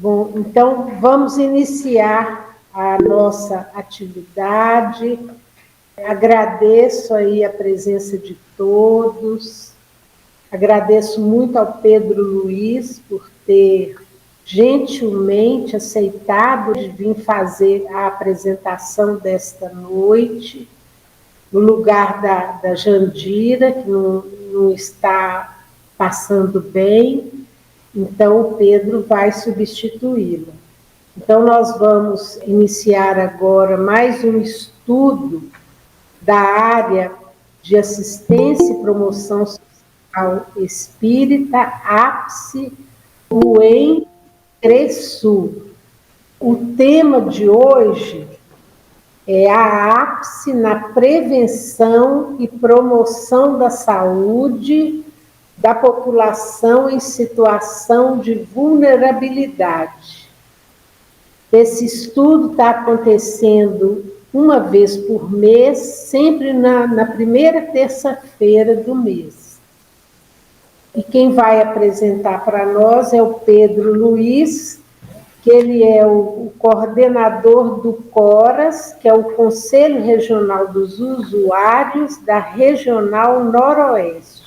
Bom, então vamos iniciar a nossa atividade. Agradeço aí a presença de todos. Agradeço muito ao Pedro Luiz por ter gentilmente aceitado de vir fazer a apresentação desta noite, no lugar da Jandira, que não está passando bem, então o Pedro vai substituí-lo. Então nós vamos iniciar agora mais um estudo da área de assistência e promoção social espírita, ápice, UEM Cresul. O tema de hoje é a ápice na prevenção e promoção da saúde da população em situação de vulnerabilidade. Esse estudo está acontecendo uma vez por mês, sempre na primeira terça-feira do mês. E quem vai apresentar para nós é o Pedro Luiz, que ele é o coordenador do CORAS, que é o Conselho Regional dos Usuários da Regional Noroeste.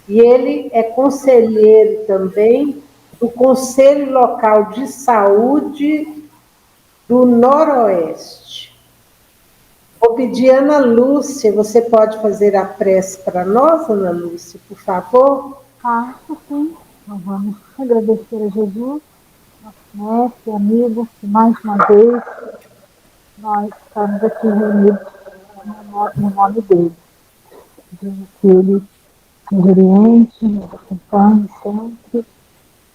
E ele é conselheiro também do Conselho Local de Saúde do Noroeste. Vou pedir a Ana Lúcia, você pode fazer a prece para nós, Ana Lúcia, por favor? Sim. Nós vamos agradecer a Jesus, nosso mestre, amigo, que mais uma vez nós estamos aqui reunidos no nome dele. Pedimos que ele nos oriente, nos acompanhe sempre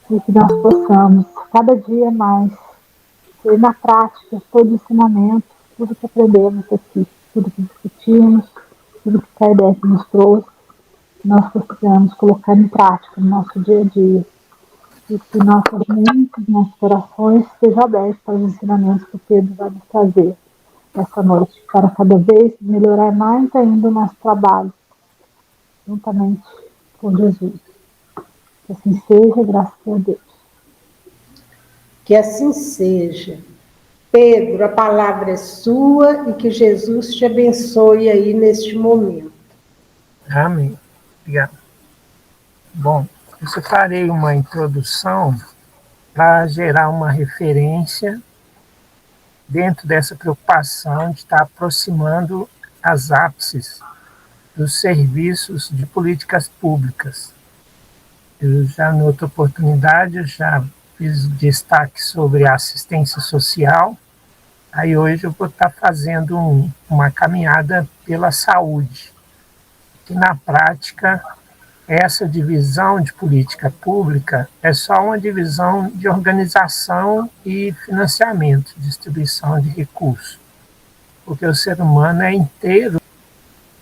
e que nós possamos cada dia mais ter na prática todo o ensinamento, tudo que aprendemos aqui, tudo que discutimos, tudo que Kardec nos trouxe, nós precisamos colocar em prática no nosso dia a dia. E que nossas mentes, nossos corações estejam abertos para os ensinamentos que o Pedro vai nos trazer essa noite, para cada vez melhorar mais ainda o nosso trabalho, juntamente com Jesus. Que assim seja, graças a Deus. Que assim seja. Pedro, a palavra é sua e que Jesus te abençoe aí neste momento. Amém. Obrigado. Bom, eu separei uma introdução para gerar uma referência dentro dessa preocupação de estar aproximando as ápices dos serviços de políticas públicas. Eu já, em outra oportunidade, eu já fiz destaque sobre a assistência social, aí hoje eu vou estar fazendo uma caminhada pela saúde, que na prática essa divisão de política pública é só uma divisão de organização e financiamento, distribuição de recursos, porque o ser humano é inteiro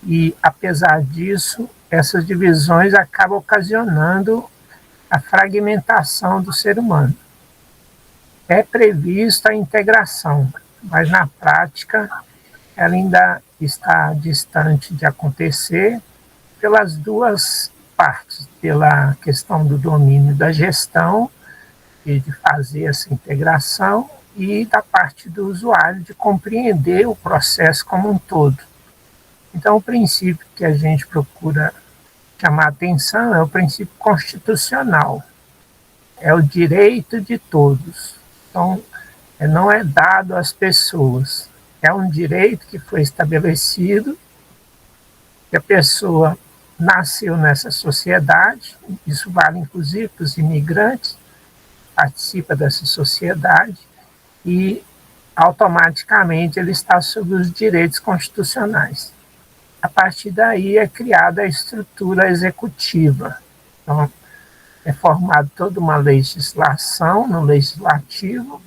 e, apesar disso, essas divisões acabam ocasionando a fragmentação do ser humano. É prevista a integração, mas na prática ela ainda está distante de acontecer pelas duas partes, pela questão do domínio da gestão e de fazer essa integração e da parte do usuário de compreender o processo como um todo. Então, o princípio que a gente procura chamar a atenção é o princípio constitucional, é o direito de todos. Então, não é dado às pessoas, é um direito que foi estabelecido, que a pessoa nasceu nessa sociedade, isso vale inclusive para os imigrantes, participa dessa sociedade e automaticamente ele está sob os direitos constitucionais. A partir daí é criada a estrutura executiva. Então, é formada toda uma legislação no legislativo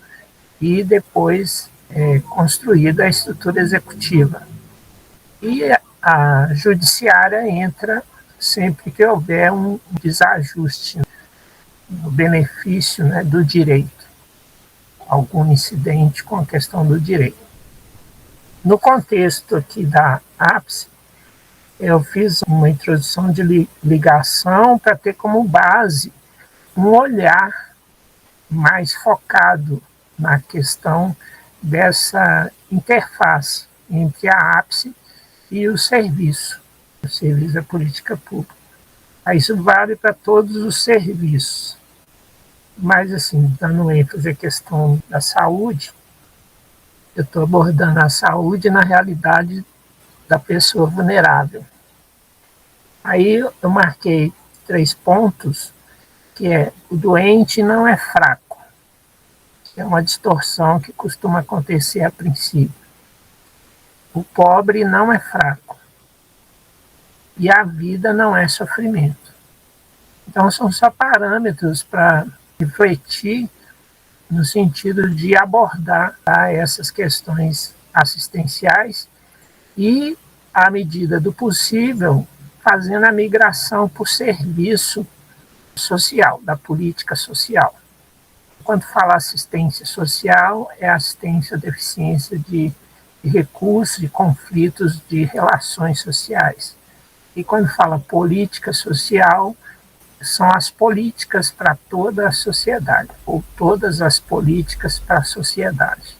e depois é construída a estrutura executiva. E a judiciária entra sempre que houver um desajuste no benefício, né, do direito, algum incidente com a questão do direito. No contexto aqui da ápice, eu fiz uma introdução de ligação para ter como base um olhar mais focado na questão dessa interface entre a ápice e o serviço da política pública. Isso vale para todos os serviços. Mas, assim, dando ênfase à questão da saúde, eu estou abordando a saúde na realidade da pessoa vulnerável. Aí eu marquei 3 pontos, que é: o doente não é fraco. É uma distorção que costuma acontecer a princípio. O pobre não é fraco. E a vida não é sofrimento. Então, são só parâmetros para refletir no sentido de abordar essas questões assistenciais e, à medida do possível, fazendo a migração para o serviço social, da política social. Quando fala assistência social, é assistência à deficiência de recursos, de conflitos, de relações sociais. E quando fala política social, são as políticas para toda a sociedade, ou todas as políticas para a sociedade.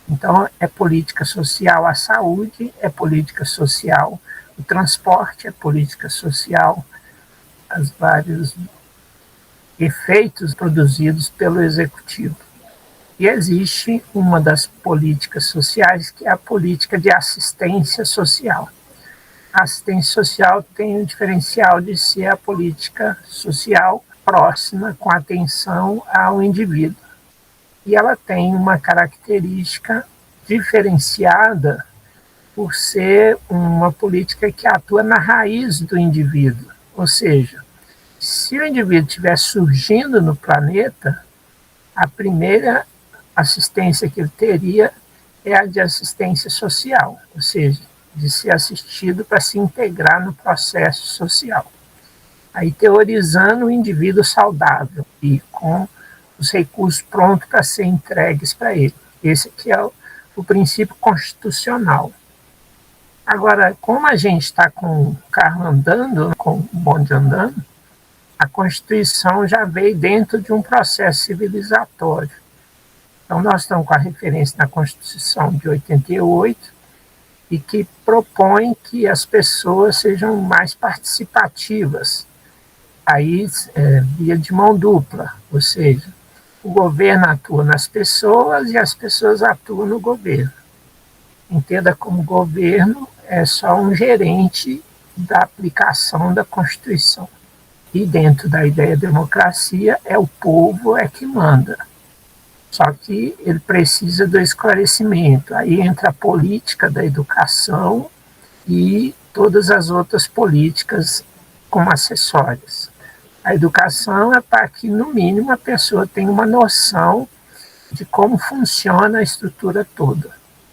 Então, é política social a saúde, é política social o transporte, é política social os vários efeitos produzidos pelo executivo. E existe uma das políticas sociais, que é a política de assistência social. A assistência social tem o diferencial de ser a política social próxima, com atenção ao indivíduo. E ela tem uma característica diferenciada por ser uma política que atua na raiz do indivíduo. Ou seja, se o indivíduo estiver surgindo no planeta, a primeira assistência que ele teria é a de assistência social, ou seja, de ser assistido para se integrar no processo social. Aí teorizando o indivíduo saudável e com os recursos prontos para ser entregues para ele. Esse aqui é o princípio constitucional. Agora, como a gente está com o carro andando, com o bonde andando, a Constituição já veio dentro de um processo civilizatório. Então, nós estamos com a referência na Constituição de 88, e que propõe que as pessoas sejam mais participativas. Aí, via de mão dupla, ou seja, o governo atua nas pessoas e as pessoas atuam no governo. Entenda como governo é só um gerente da aplicação da Constituição. E dentro da ideia de democracia, é o povo que manda. Só que ele precisa do esclarecimento. Aí entra a política da educação e todas as outras políticas como acessórias. A educação é para que, no mínimo, a pessoa tenha uma noção de como funciona a estrutura toda.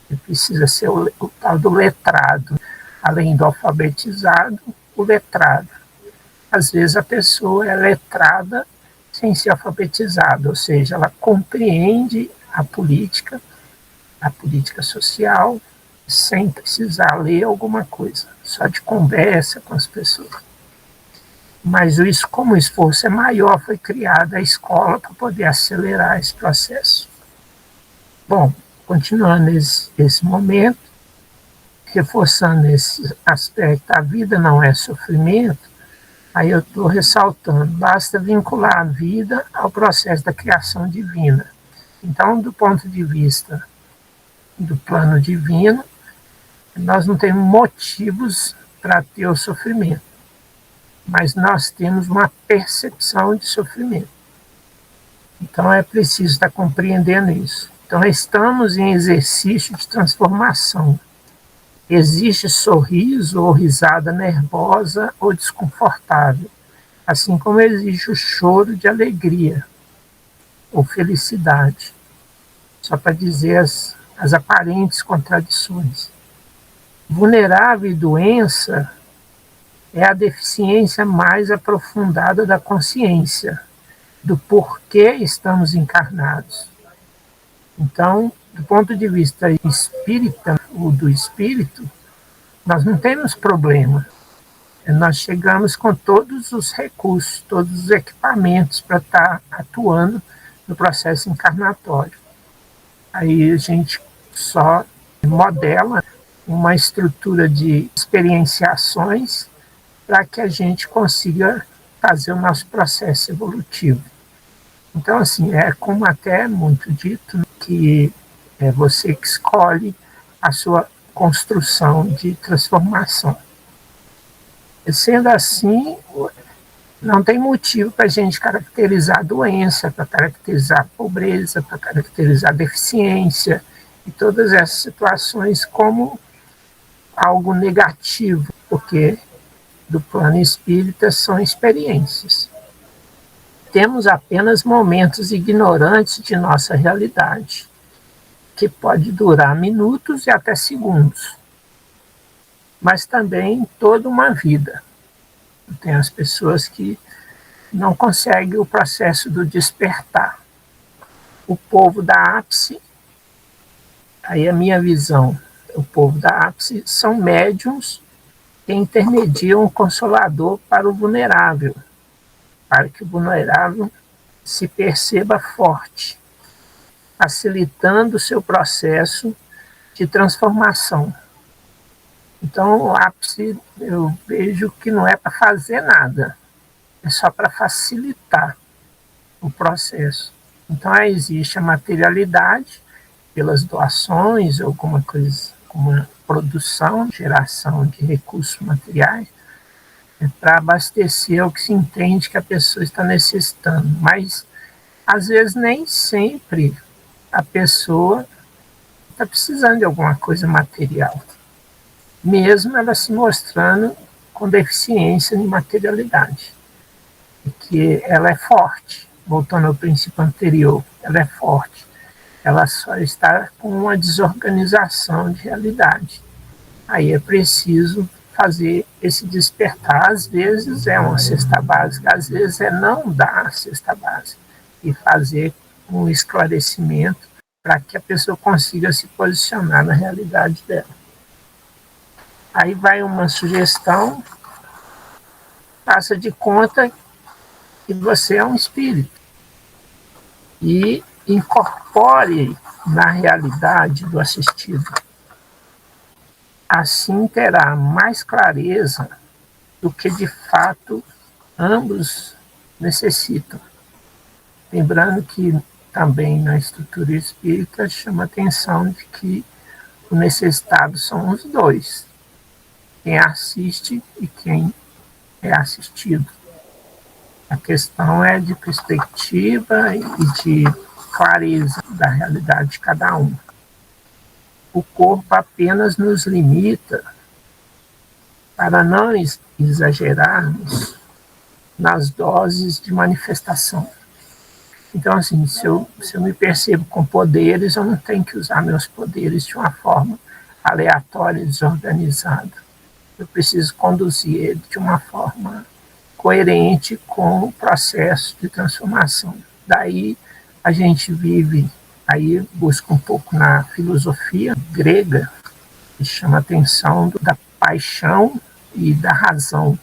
Ele precisa ser o tal do letrado. Além do alfabetizado, o letrado. Às vezes a pessoa é letrada sem ser alfabetizada, ou seja, ela compreende a política social, sem precisar ler alguma coisa, só de conversa com as pessoas. Mas como o esforço é maior, foi criada a escola para poder acelerar esse processo. Bom, continuando esse momento, reforçando esse aspecto, a vida não é sofrimento. Aí eu estou ressaltando, basta vincular a vida ao processo da criação divina. Então, do ponto de vista do plano divino, nós não temos motivos para ter o sofrimento, mas nós temos uma percepção de sofrimento. Então, é preciso estar compreendendo isso. Então, estamos em exercício de transformação. Existe sorriso ou risada nervosa ou desconfortável, assim como existe o choro de alegria ou felicidade, só para dizer as aparentes contradições. Vulnerável e doença é a deficiência mais aprofundada da consciência, do porquê estamos encarnados. Então, do ponto de vista espírita, ou do espírito, nós não temos problema. Nós chegamos com todos os recursos, todos os equipamentos para estar atuando no processo encarnatório. Aí a gente só modela uma estrutura de experienciações para que a gente consiga fazer o nosso processo evolutivo. Então, assim, é como até é muito dito, que é você que escolhe a sua construção de transformação. E sendo assim, não tem motivo para a gente caracterizar a doença, para caracterizar a pobreza, para caracterizar a deficiência e todas essas situações como algo negativo, porque do plano espírita são experiências. Temos apenas momentos ignorantes de nossa realidade, que pode durar minutos e até segundos, mas também toda uma vida. Tem as pessoas que não conseguem o processo do despertar. O povo da ápice, aí a minha visão, o povo da ápice são médiuns que intermediam o consolador para o vulnerável, para que o vulnerável se perceba forte, facilitando o seu processo de transformação. Então, o ápice, eu vejo que não é para fazer nada, é só para facilitar o processo. Então, aí existe a materialidade, pelas doações, ou alguma coisa, como a produção, geração de recursos materiais, para abastecer o que se entende que a pessoa está necessitando. Mas, às vezes, nem sempre a pessoa está precisando de alguma coisa material, mesmo ela se mostrando com deficiência em materialidade. E que ela é forte, voltando ao princípio anterior, ela é forte. Ela só está com uma desorganização de realidade. Aí é preciso fazer esse despertar. Às vezes é uma cesta básica, às vezes é não dar a cesta básica e fazer um esclarecimento para que a pessoa consiga se posicionar na realidade dela. Aí vai uma sugestão, faça de conta que você é um espírito e incorpore na realidade do assistido. Assim terá mais clareza do que de fato ambos necessitam. Lembrando que também na estrutura espírita chama a atenção de que o necessitado são os dois, quem assiste e quem é assistido. A questão é de perspectiva e de clareza da realidade de cada um. O corpo apenas nos limita para não exagerarmos nas doses de manifestação. Então, assim, se eu me percebo com poderes, eu não tenho que usar meus poderes de uma forma aleatória e desorganizada. Eu preciso conduzir ele de uma forma coerente com o processo de transformação. Daí a gente vive, aí busca um pouco na filosofia grega, que chama a atenção da paixão e da razão.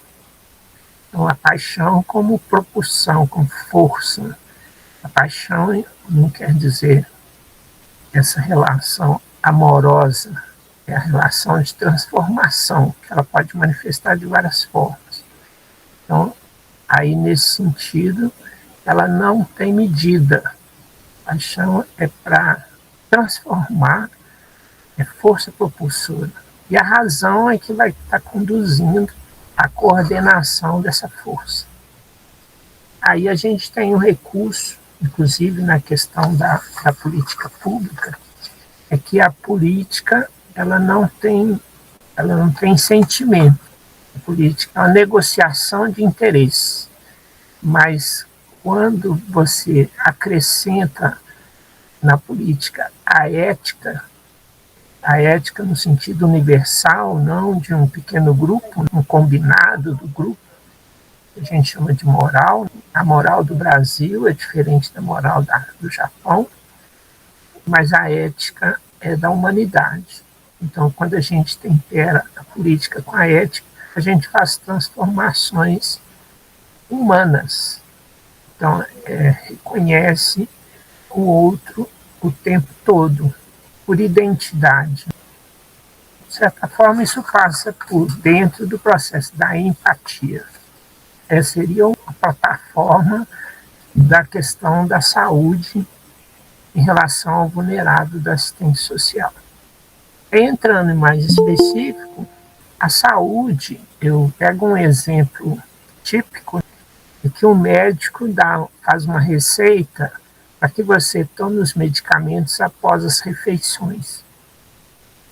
Então, a paixão como propulsão, como força. A paixão não quer dizer essa relação amorosa, é a relação de transformação, que ela pode manifestar de várias formas. Então, aí nesse sentido, ela não tem medida. A paixão é para transformar, é força propulsora. E a razão é que vai estar conduzindo a coordenação dessa força. Aí a gente tem um recurso, inclusive na questão da política pública, é que a política ela não tem sentimento. A política é uma negociação de interesses. Mas quando você acrescenta na política a ética no sentido universal, não de um pequeno grupo, um combinado do grupo, que a gente chama de moral. A moral do Brasil é diferente da moral do Japão, mas a ética é da humanidade. Então, quando a gente tempera a política com a ética, a gente faz transformações humanas. Então, reconhece o outro o tempo todo, por identidade. De certa forma, isso passa por dentro do processo da empatia. Essa seria a plataforma da questão da saúde em relação ao vulnerável da assistência social. Entrando em mais específico, a saúde, eu pego um exemplo típico em que o médico faz uma receita para que você tome os medicamentos após as refeições.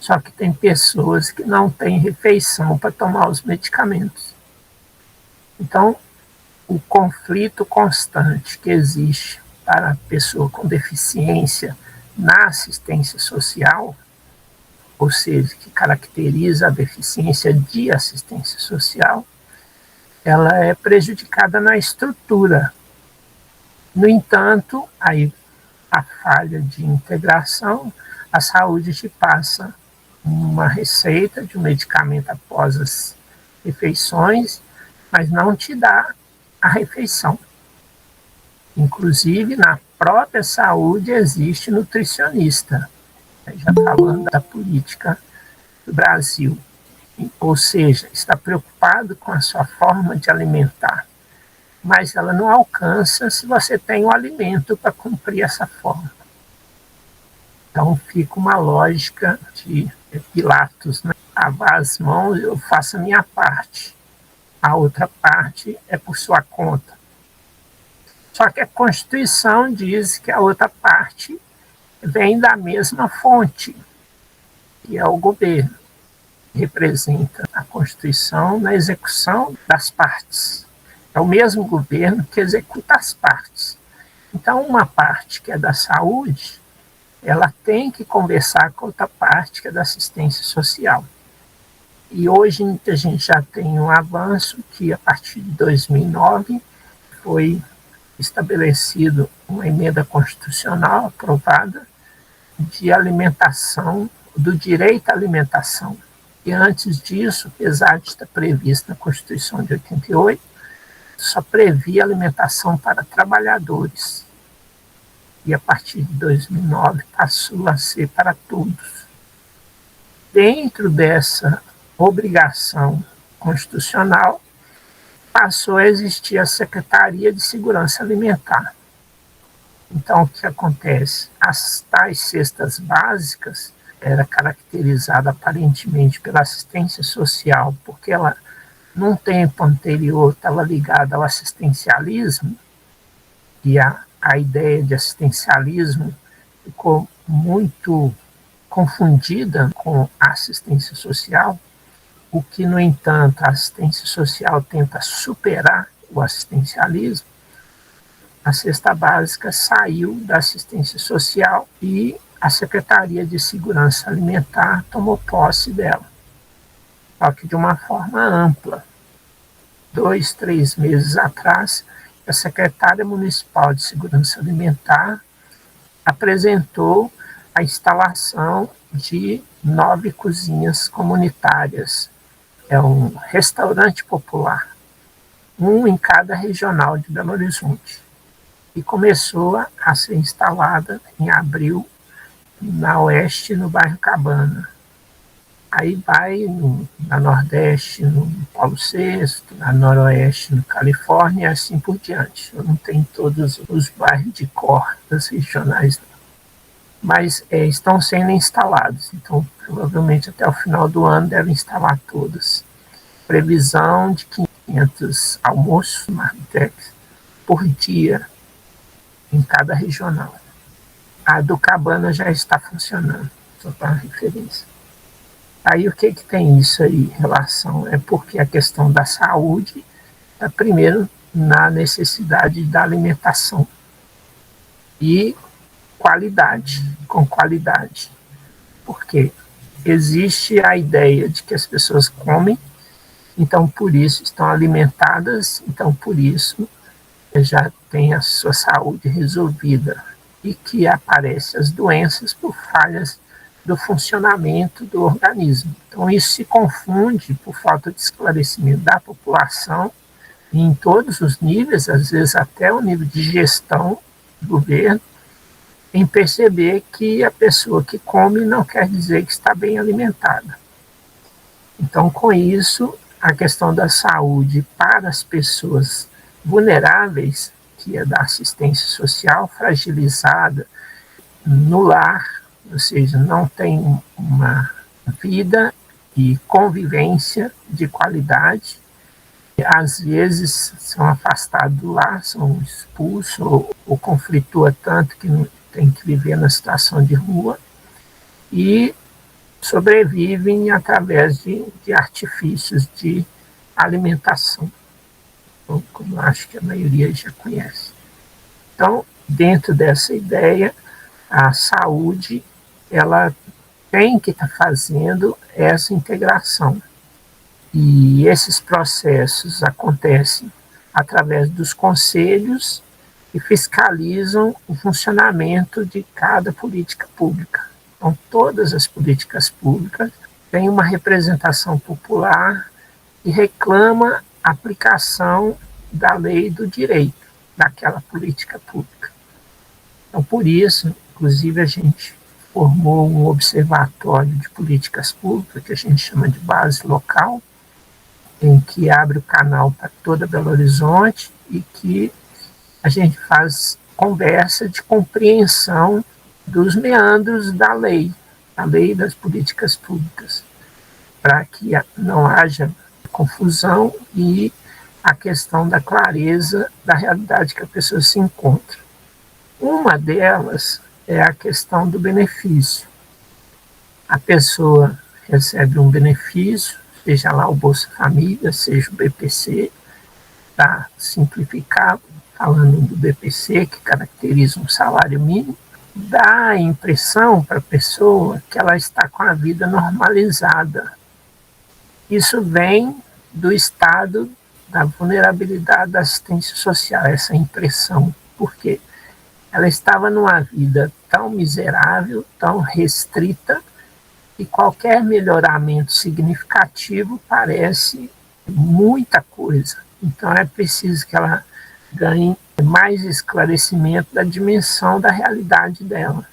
Só que tem pessoas que não têm refeição para tomar os medicamentos. Então, o conflito constante que existe para a pessoa com deficiência na assistência social, ou seja, que caracteriza a deficiência de assistência social, ela é prejudicada na estrutura. No entanto, aí a falha de integração, a saúde te passa uma receita de um medicamento após as refeições, mas não te dá a refeição. Inclusive, na própria saúde existe nutricionista, já falando da política do Brasil. Ou seja, está preocupado com a sua forma de alimentar, mas ela não alcança se você tem o alimento para cumprir essa forma. Então fica uma lógica de Pilatos, né? Lavar as mãos, eu faço a minha parte, a outra parte é por sua conta. Só que a Constituição diz que a outra parte vem da mesma fonte, que é o governo. Representa a Constituição na execução das partes. É o mesmo governo que executa as partes. Então, uma parte que é da saúde, ela tem que conversar com outra parte que é da assistência social. E hoje a gente já tem um avanço que, a partir de 2009, foi estabelecido uma emenda constitucional aprovada de alimentação, do direito à alimentação. E antes disso, apesar de estar previsto na Constituição de 88, só previa alimentação para trabalhadores. E a partir de 2009 passou a ser para todos. Dentro dessa obrigação constitucional, passou a existir a Secretaria de Segurança Alimentar. Então, o que acontece? As tais cestas básicas era caracterizada aparentemente pela assistência social, porque ela, num tempo anterior, estava ligada ao assistencialismo, e a ideia de assistencialismo ficou muito confundida com a assistência social, o que, no entanto, a assistência social tenta superar o assistencialismo. A cesta básica saiu da assistência social e a Secretaria de Segurança Alimentar tomou posse dela, só que de uma forma ampla. 2, 3 meses atrás, a secretária municipal de Segurança Alimentar apresentou a instalação de 9 cozinhas comunitárias. É um restaurante popular, um em cada regional de Belo Horizonte. E começou a ser instalada em abril, na Oeste, no bairro Cabana. Aí vai na Nordeste, no Paulo VI, na Noroeste, no Califórnia, e assim por diante. Eu não tenho todos os bairros de cor das regionais, não. Mas estão sendo instalados. Então, provavelmente até o final do ano devem instalar todas. Previsão de 500 almoços marmitex por dia em cada regional. A do Cabana já está funcionando, só para referência. Aí o que tem isso aí em relação? É porque a questão da saúde é primeiro na necessidade da alimentação e qualidade, com qualidade. Porque existe a ideia de que as pessoas comem, então por isso estão alimentadas, então por isso já tem a sua saúde resolvida, e que aparecem as doenças por falhas do funcionamento do organismo. Então isso se confunde por falta de esclarecimento da população em todos os níveis, às vezes até o nível de gestão do governo, em perceber que a pessoa que come não quer dizer que está bem alimentada. Então, com isso, a questão da saúde para as pessoas vulneráveis, que é da assistência social, fragilizada no lar, ou seja, não tem uma vida e convivência de qualidade, às vezes são afastados do lar, são expulsos ou conflitua tanto que não tem que viver na situação de rua e sobrevivem através de artifícios de alimentação, como acho que a maioria já conhece. Então, dentro dessa ideia, a saúde ela tem que estar fazendo essa integração. E esses processos acontecem através dos conselhos que fiscalizam o funcionamento de cada política pública. Então, todas as políticas públicas têm uma representação popular e reclama a aplicação da lei do direito daquela política pública. Então, por isso, inclusive, a gente formou um observatório de políticas públicas, que a gente chama de base local, em que abre o canal para toda Belo Horizonte e que a gente faz conversa de compreensão dos meandros da lei, a lei das políticas públicas, para que não haja confusão e a questão da clareza da realidade que a pessoa se encontra. Uma delas é a questão do benefício. A pessoa recebe um benefício, seja lá o Bolsa Família, seja o BPC, para simplificar, falando do BPC, que caracteriza um salário mínimo, dá a impressão para a pessoa que ela está com a vida normalizada. Isso vem do estado da vulnerabilidade da assistência social, essa impressão. Por quê? Ela estava numa vida tão miserável, tão restrita, e qualquer melhoramento significativo parece muita coisa. Então é preciso que ela ganhe mais esclarecimento da dimensão da realidade dela.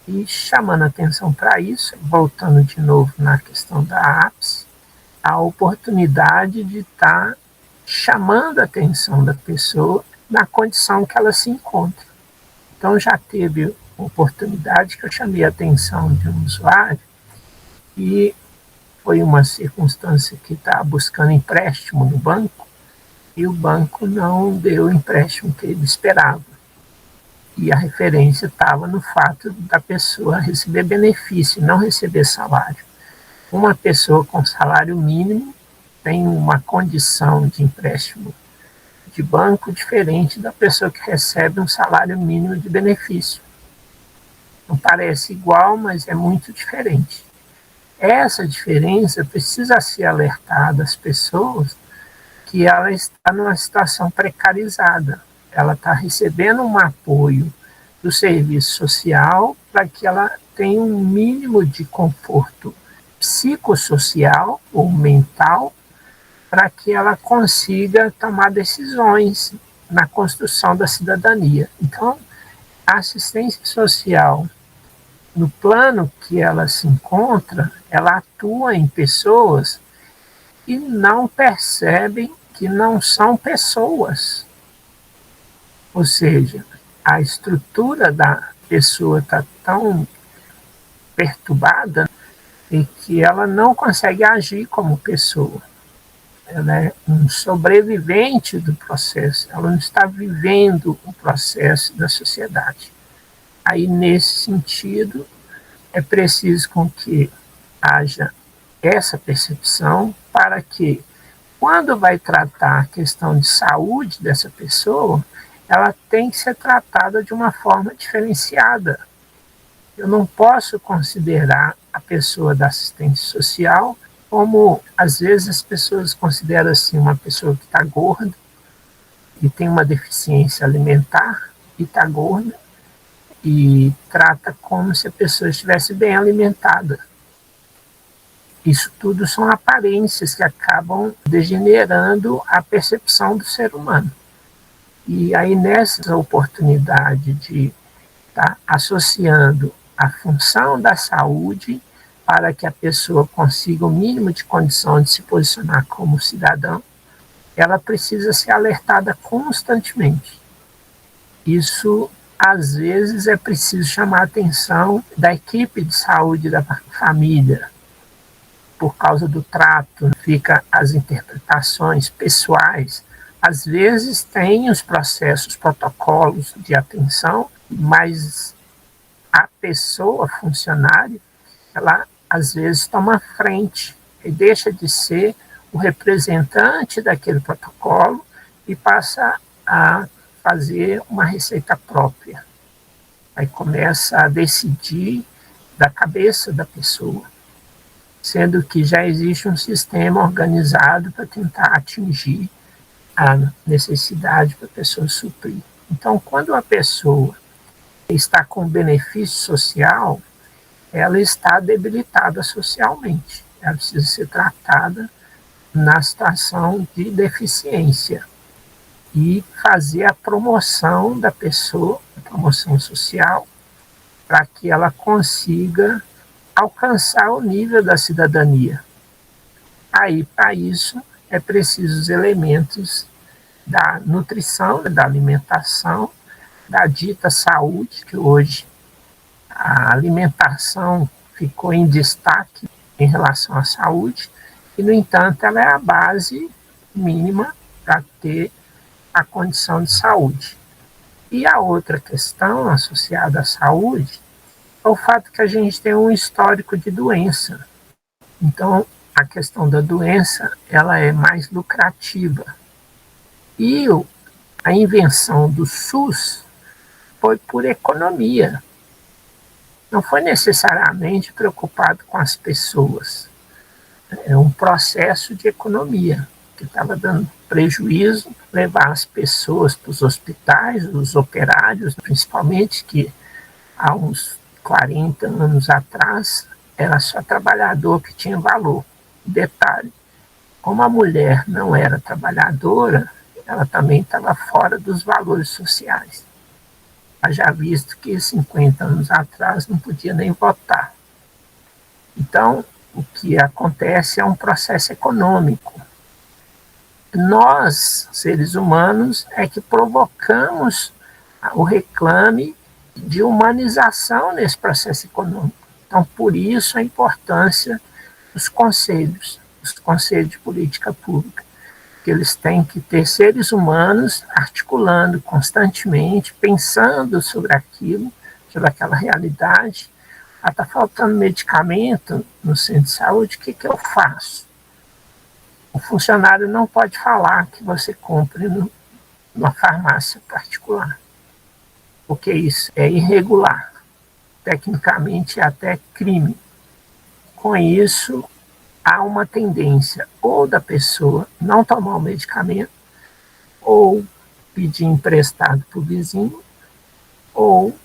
E chamando atenção para isso, voltando de novo na questão da ápice, a oportunidade de estar chamando a atenção da pessoa na condição que ela se encontra. Então já teve oportunidade que eu chamei a atenção de um usuário e foi uma circunstância que estava buscando empréstimo no banco e o banco não deu o empréstimo que ele esperava. E a referência estava no fato da pessoa receber benefício, não receber salário. Uma pessoa com salário mínimo tem uma condição de empréstimo de banco diferente da pessoa que recebe um salário mínimo de benefício. Não parece igual, mas é muito diferente. Essa diferença precisa ser alertada às pessoas que ela está numa situação precarizada. Ela está recebendo um apoio do serviço social para que ela tenha um mínimo de conforto psicossocial ou mental para que ela consiga tomar decisões na construção da cidadania. Então, a assistência social, no plano que ela se encontra, ela atua em pessoas que não percebem que não são pessoas. Ou seja, a estrutura da pessoa está tão perturbada e que ela não consegue agir como pessoa. Ela é um sobrevivente do processo, ela não está vivendo o processo da sociedade. Aí, nesse sentido, é preciso com que haja essa percepção para que, quando vai tratar a questão de saúde dessa pessoa, ela tem que ser tratada de uma forma diferenciada. Eu não posso considerar a pessoa da assistência social como, às vezes, as pessoas consideram assim, uma pessoa que está gorda e tem uma deficiência alimentar e está gorda e trata como se a pessoa estivesse bem alimentada. Isso tudo são aparências que acabam degenerando a percepção do ser humano. E aí, nessa oportunidade de está associando a função da saúde para que a pessoa consiga o mínimo de condição de se posicionar como cidadão, ela precisa ser alertada constantemente. Isso, às vezes, é preciso chamar a atenção da equipe de saúde da família, por causa do trato, fica as interpretações pessoais. Às vezes tem os processos, protocolos de atenção, mas a pessoa funcionária, ela às vezes toma frente e deixa de ser o representante daquele protocolo e passa a fazer uma receita própria. Aí começa a decidir da cabeça da pessoa, sendo que já existe um sistema organizado para tentar atingir a necessidade para a pessoa suprir. Então, quando a pessoa está com benefício social, ela está debilitada socialmente. Ela precisa ser tratada na situação de deficiência e fazer a promoção da pessoa, a promoção social, para que ela consiga alcançar o nível da cidadania. Aí, para isso, é preciso os elementos da nutrição, da alimentação, da dita saúde, que hoje a alimentação ficou em destaque em relação à saúde, e, no entanto, ela é a base mínima para ter a condição de saúde. E a outra questão associada à saúde é o fato que a gente tem um histórico de doença. Então, a questão da doença, ela é mais lucrativa. E a invenção do SUS foi por economia. Não foi necessariamente preocupado com as pessoas. É um processo de economia que estava dando prejuízo, levar as pessoas para os hospitais, os operários, principalmente, que há uns 40 anos atrás era só trabalhador que tinha valor. Detalhe, como a mulher não era trabalhadora, ela também estava fora dos valores sociais. Já visto que 50 anos atrás não podia nem votar. Então, o que acontece é um processo econômico. Nós, seres humanos, é que provocamos o reclame de humanização nesse processo econômico. Então, por isso a importância dos conselhos de política pública, que eles têm que ter seres humanos articulando constantemente, pensando sobre aquilo, sobre aquela realidade. Está faltando medicamento no centro de saúde, o que eu faço? O funcionário não pode falar que você compre numa farmácia particular, porque isso é irregular, tecnicamente é até crime. Com isso, há uma tendência ou da pessoa não tomar o medicamento, ou pedir emprestado para o vizinho, ou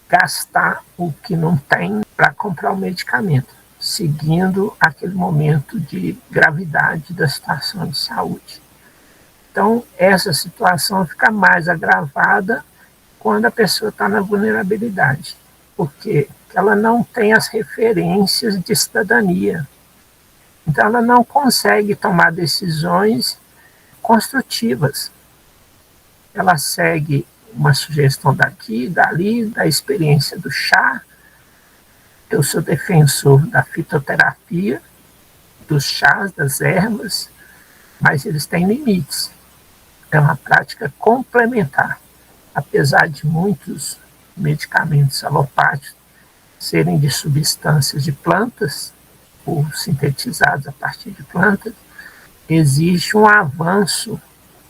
gastar o que não tem para comprar o medicamento, seguindo aquele momento de gravidade da situação de saúde. Então, essa situação fica mais agravada quando a pessoa está na vulnerabilidade, porque ela não tem as referências de cidadania. Então, ela não consegue tomar decisões construtivas. Ela segue uma sugestão daqui, dali, da experiência do chá. Eu sou defensor da fitoterapia, dos chás, das ervas, mas eles têm limites. É uma prática complementar. Apesar de muitos medicamentos alopáticos serem de substâncias de plantas, ou sintetizados a partir de plantas, existe um avanço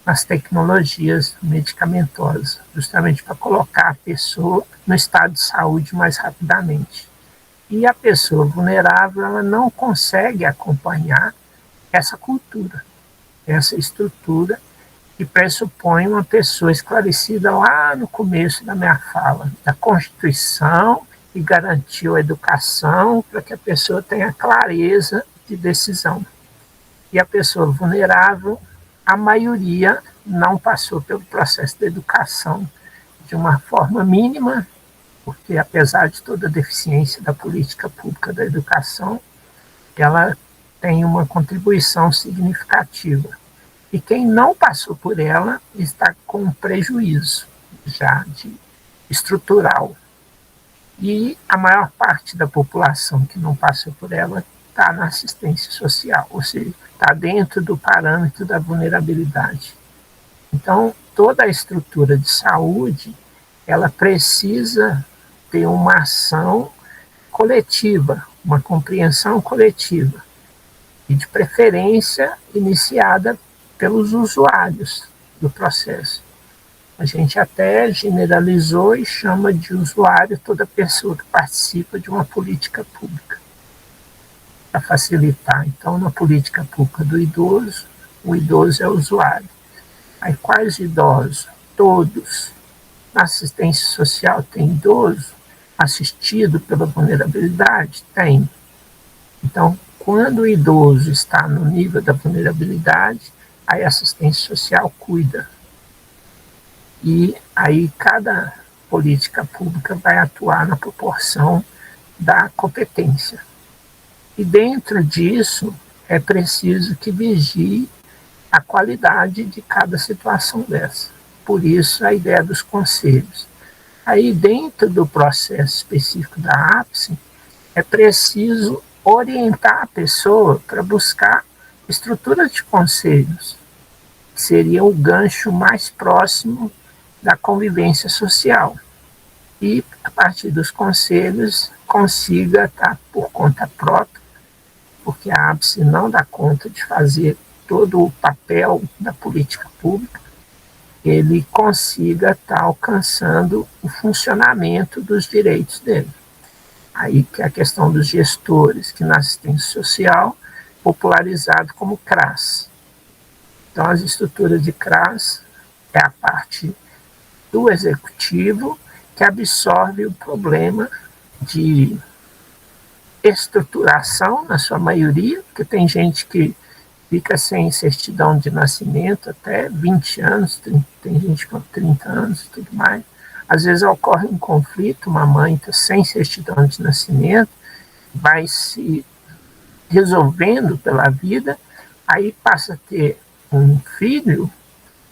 nas tecnologias medicamentosas, justamente para colocar a pessoa no estado de saúde mais rapidamente. E a pessoa vulnerável, ela não consegue acompanhar essa cultura, essa estrutura que pressupõe uma pessoa esclarecida lá no começo da minha fala, da Constituição, que garantiu a educação para que a pessoa tenha clareza de decisão. E a pessoa vulnerável, a maioria não passou pelo processo de educação de uma forma mínima porque apesar de toda a deficiência da política pública da educação, ela tem uma contribuição significativa. E quem não passou por ela está com um prejuízo já estrutural. E a maior parte da população que não passou por ela está na assistência social, ou seja, está dentro do parâmetro da vulnerabilidade. Então, toda a estrutura de saúde, ela precisa ter uma ação coletiva, uma compreensão coletiva, e de preferência iniciada pelos usuários do processo. A gente até generalizou e chama de usuário toda pessoa que participa de uma política pública, para facilitar. Então, na política pública do idoso, o idoso é o usuário. Aí, quais idosos? Todos. Na assistência social tem idoso assistido pela vulnerabilidade? Tem. Então, quando o idoso está no nível da vulnerabilidade, aí a assistência social cuida. E aí cada política pública vai atuar na proporção da competência. E dentro disso, é preciso que vigie a qualidade de cada situação dessa. Por isso, a ideia dos conselhos. Aí, dentro do processo específico da APSE, é preciso orientar a pessoa para buscar estruturas de conselhos, que seria o gancho mais próximo da convivência social. E, a partir dos conselhos, consiga estar por conta própria, porque a APSE não dá conta de fazer todo o papel da política pública, ele consiga estar alcançando o funcionamento dos direitos dele. Aí que é a questão dos gestores, que na assistência social, popularizado como CRAS. Então, as estruturas de CRAS é a parte do executivo que absorve o problema de estruturação, na sua maioria, porque tem gente que fica sem certidão de nascimento até 20 anos, tem gente com 30 anos e tudo mais. Às vezes ocorre um conflito, uma mãe está sem certidão de nascimento, vai se resolvendo pela vida, aí passa a ter um filho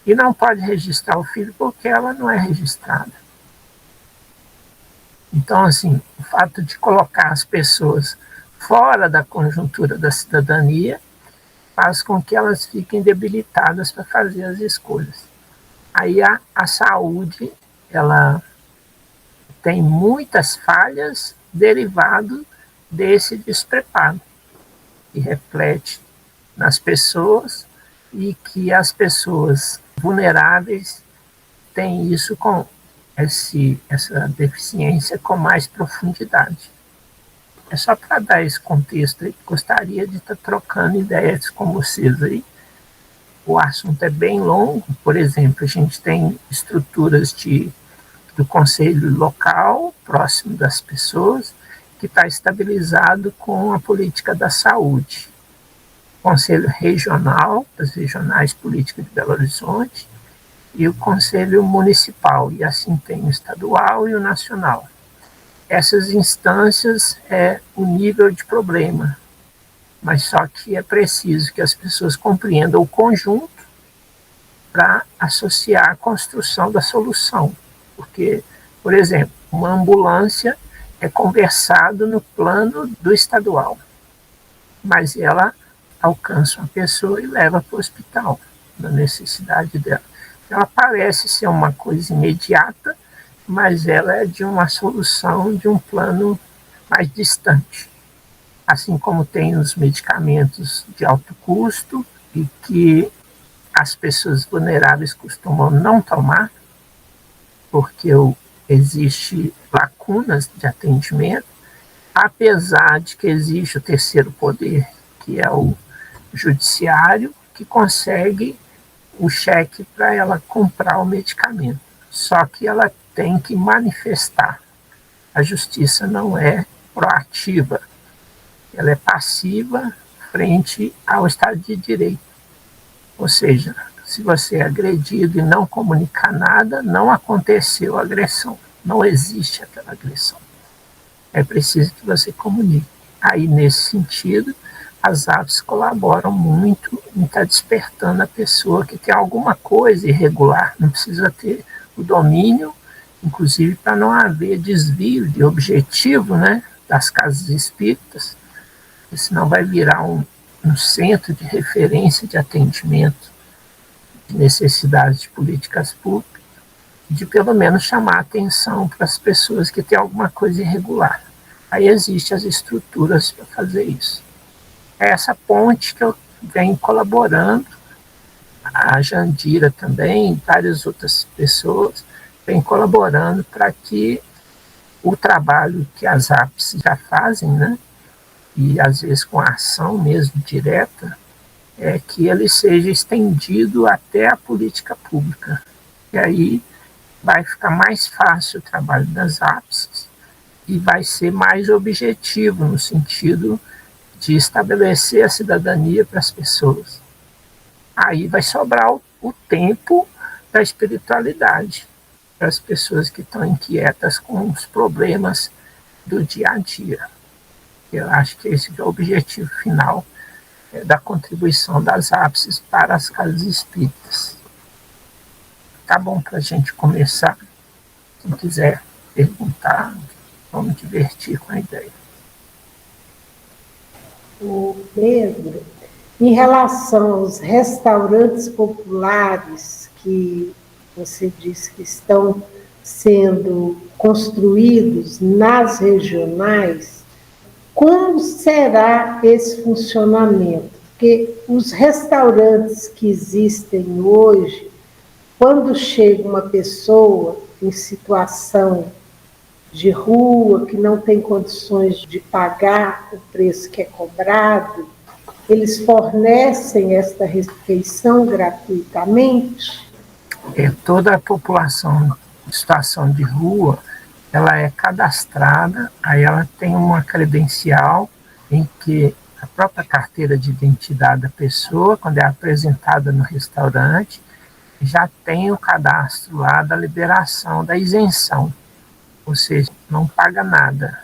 e não pode registrar o filho porque ela não é registrada. Então, assim, o fato de colocar as pessoas fora da conjuntura da cidadania faz com que elas fiquem debilitadas para fazer as escolhas. Aí a saúde, ela tem muitas falhas derivado desse despreparo, que reflete nas pessoas e que as pessoas vulneráveis têm isso com essa deficiência com mais profundidade. É só para dar esse contexto aí, gostaria de estar trocando ideias com vocês aí. O assunto é bem longo, por exemplo, a gente tem estruturas do conselho local, próximo das pessoas, que está estabilizado com a política da saúde. Conselho regional, das regionais políticas de Belo Horizonte, e o conselho municipal, e assim tem o estadual e o nacional. Essas instâncias é o nível de problema, mas só que é preciso que as pessoas compreendam o conjunto para associar a construção da solução. Porque, por exemplo, uma ambulância é conversado no plano do estadual, mas ela alcança uma pessoa e leva para o hospital, na necessidade dela. Ela parece ser uma coisa imediata, mas ela é de uma solução de um plano mais distante. Assim como tem os medicamentos de alto custo e que as pessoas vulneráveis costumam não tomar, porque existe lacunas de atendimento, apesar de que existe o terceiro poder, que é o judiciário, que consegue o cheque para ela comprar o medicamento. Só que ela tem que manifestar. A justiça não é proativa, ela é passiva frente ao Estado de Direito. Ou seja, se você é agredido e não comunicar nada, não aconteceu a agressão. Não existe aquela agressão. É preciso que você comunique. Aí, nesse sentido, as apps colaboram muito em estar despertando a pessoa que tem alguma coisa irregular. Não precisa ter o domínio, inclusive para não haver desvio de objetivo, né, das casas espíritas, porque senão vai virar um centro de referência de atendimento de necessidades de políticas públicas, de pelo menos chamar a atenção para as pessoas que têm alguma coisa irregular. Aí existem as estruturas para fazer isso. É essa ponte que eu venho colaborando, a Jandira também, várias outras pessoas, vêm colaborando para que o trabalho que as apps já fazem, né, e às vezes com ação mesmo direta, é que ele seja estendido até a política pública. E aí vai ficar mais fácil o trabalho das apps e vai ser mais objetivo no sentido de estabelecer a cidadania para as pessoas. Aí vai sobrar o tempo da espiritualidade para as pessoas que estão inquietas com os problemas do dia a dia. Eu acho que esse é o objetivo final da contribuição das apps para as casas espíritas. Tá bom para a gente começar. Quem quiser perguntar, vamos divertir com a ideia. O Pedro, em relação aos restaurantes populares que você disse que estão sendo construídos nas regionais, como será esse funcionamento? Porque os restaurantes que existem hoje, quando chega uma pessoa em situação de rua, que não tem condições de pagar o preço que é cobrado, eles fornecem esta refeição gratuitamente? Toda a população em situação de rua, ela é cadastrada, aí ela tem uma credencial em que a própria carteira de identidade da pessoa, quando é apresentada no restaurante, já tem o cadastro lá da liberação, da isenção, ou seja, não paga nada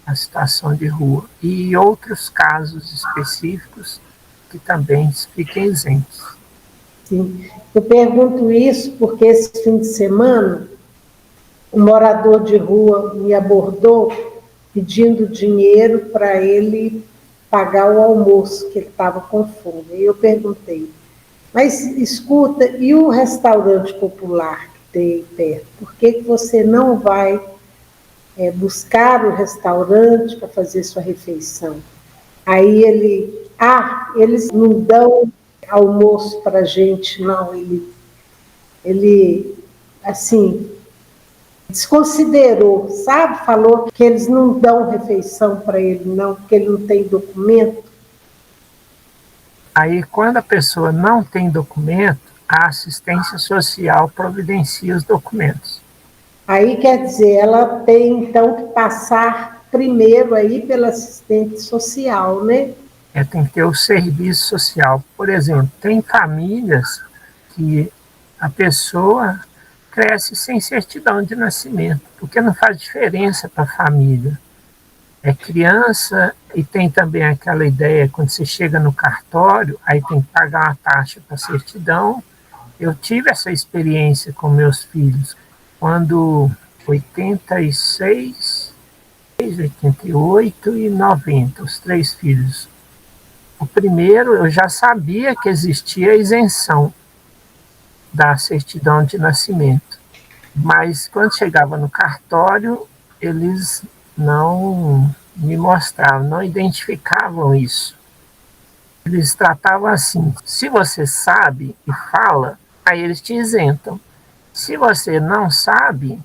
a situação de rua. E outros casos específicos que também fiquem isentos. Sim. Eu pergunto isso porque esse fim de semana um morador de rua me abordou pedindo dinheiro para ele pagar o almoço, que ele estava com fome. E eu perguntei, mas escuta, e o restaurante popular que tem perto? Por que você não vai buscar o restaurante para fazer sua refeição? Aí eles não dão almoço para a gente, não. Ele, assim, desconsiderou, sabe? Falou que eles não dão refeição para ele, não, porque ele não tem documento. Aí, quando a pessoa não tem documento, a assistência social providencia os documentos. Aí, quer dizer, ela tem, então, que passar primeiro aí pela assistente social, né? Tem que ter o serviço social. Por exemplo, tem famílias que a pessoa cresce sem certidão de nascimento, porque não faz diferença para a família. É criança e tem também aquela ideia, quando você chega no cartório, aí tem que pagar uma taxa para certidão. Eu tive essa experiência com meus filhos, quando 86, 88 e 90, os 3 filhos. O primeiro, eu já sabia que existia a isenção da certidão de nascimento, mas quando chegava no cartório, eles não me mostravam, não identificavam isso. Eles tratavam assim, se você sabe e fala, aí eles te isentam. Se você não sabe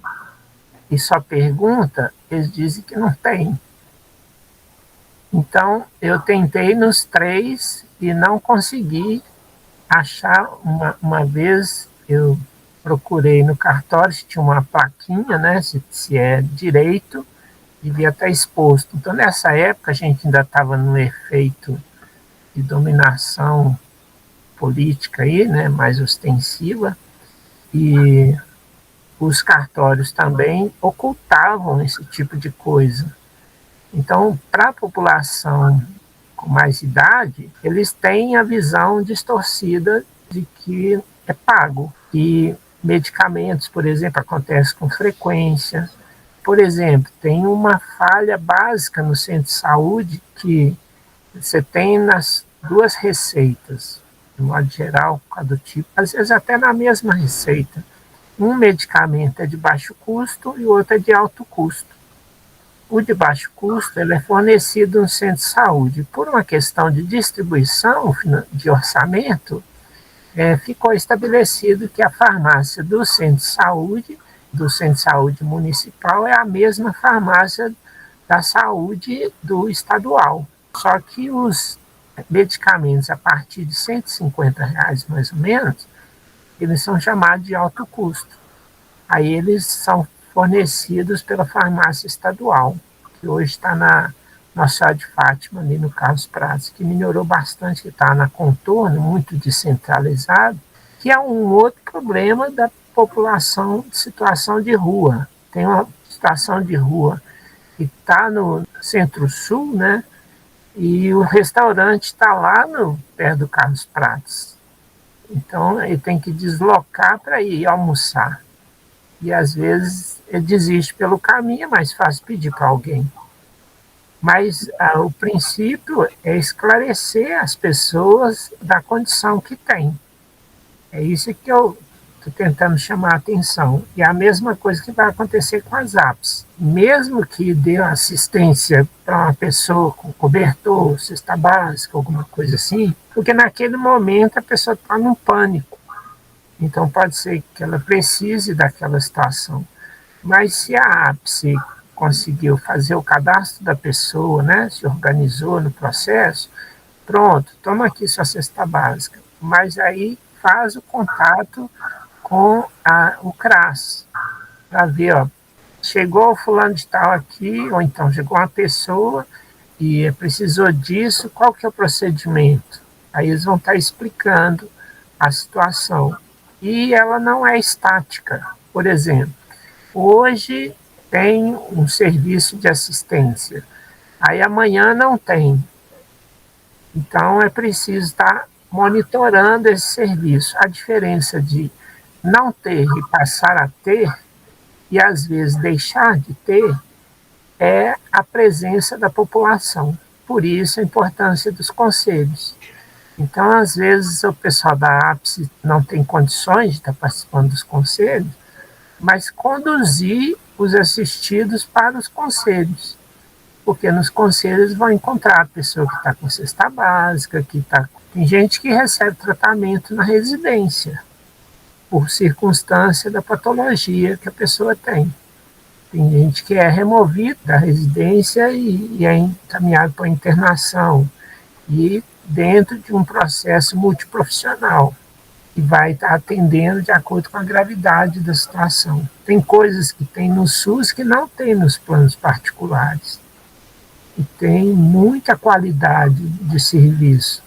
e só pergunta, eles dizem que não tem. Então, eu tentei nos 3 e não consegui achar. Uma vez eu procurei no cartório se tinha uma plaquinha, né, se é direito, devia estar exposto. Então, nessa época, a gente ainda estava no efeito de dominação política aí, né, mais ostensiva, e os cartórios também ocultavam esse tipo de coisa. Então, para a população com mais idade, eles têm a visão distorcida de que é pago. E medicamentos, por exemplo, acontecem com frequência. Por exemplo, tem uma falha básica no centro de saúde que você tem nas duas receitas, de modo geral, cada tipo, às vezes até na mesma receita. Um medicamento é de baixo custo e o outro é de alto custo. O de baixo custo ele é fornecido no centro de saúde. Por uma questão de distribuição de orçamento, ficou estabelecido que a farmácia do centro de saúde municipal, é a mesma farmácia da saúde do estadual. Só que os medicamentos a partir de R$ 150 mais ou menos, eles são chamados de alto custo. Aí eles são fornecidos pela farmácia estadual, que hoje está na Nossa Senhora de Fátima, ali no Carlos Prates, que melhorou bastante, que está na Contorno, muito descentralizado, que é um outro problema da população de situação de rua. Tem uma situação de rua que está no Centro-Sul, né? E o restaurante está lá perto do Carlos Prates. Então, ele tem que deslocar para ir almoçar. E, às vezes, ele desiste pelo caminho, é mais fácil pedir para alguém. Mas o princípio é esclarecer as pessoas da condição que têm. É isso que eu estou tentando chamar a atenção. E a mesma coisa que vai acontecer com as apps. Mesmo que dê assistência para uma pessoa com cobertor, cesta básica, alguma coisa assim, porque naquele momento a pessoa está num pânico. Então pode ser que ela precise daquela situação. Mas se a ápice conseguiu fazer o cadastro da pessoa, né, se organizou no processo, pronto, toma aqui sua cesta básica. Mas aí faz o contato com o CRAS, para ver, ó, chegou o fulano de tal aqui, ou então chegou uma pessoa e precisou disso, qual que é o procedimento? Aí eles vão estar explicando a situação. E ela não é estática. Por exemplo, hoje tem um serviço de assistência, aí amanhã não tem. Então é preciso estar monitorando esse serviço. A diferença de não ter e passar a ter, e às vezes deixar de ter, é a presença da população. Por isso a importância dos conselhos. Então, às vezes, o pessoal da ápice não tem condições de estar participando dos conselhos, mas conduzir os assistidos para os conselhos. Porque nos conselhos vão encontrar a pessoa que está com cesta básica, tem gente que recebe tratamento na residência, por circunstância da patologia que a pessoa tem. Tem gente que é removido da residência e é encaminhado para a internação. E dentro de um processo multiprofissional, que vai estar atendendo de acordo com a gravidade da situação. Tem coisas que tem no SUS que não tem nos planos particulares. E tem muita qualidade de serviço,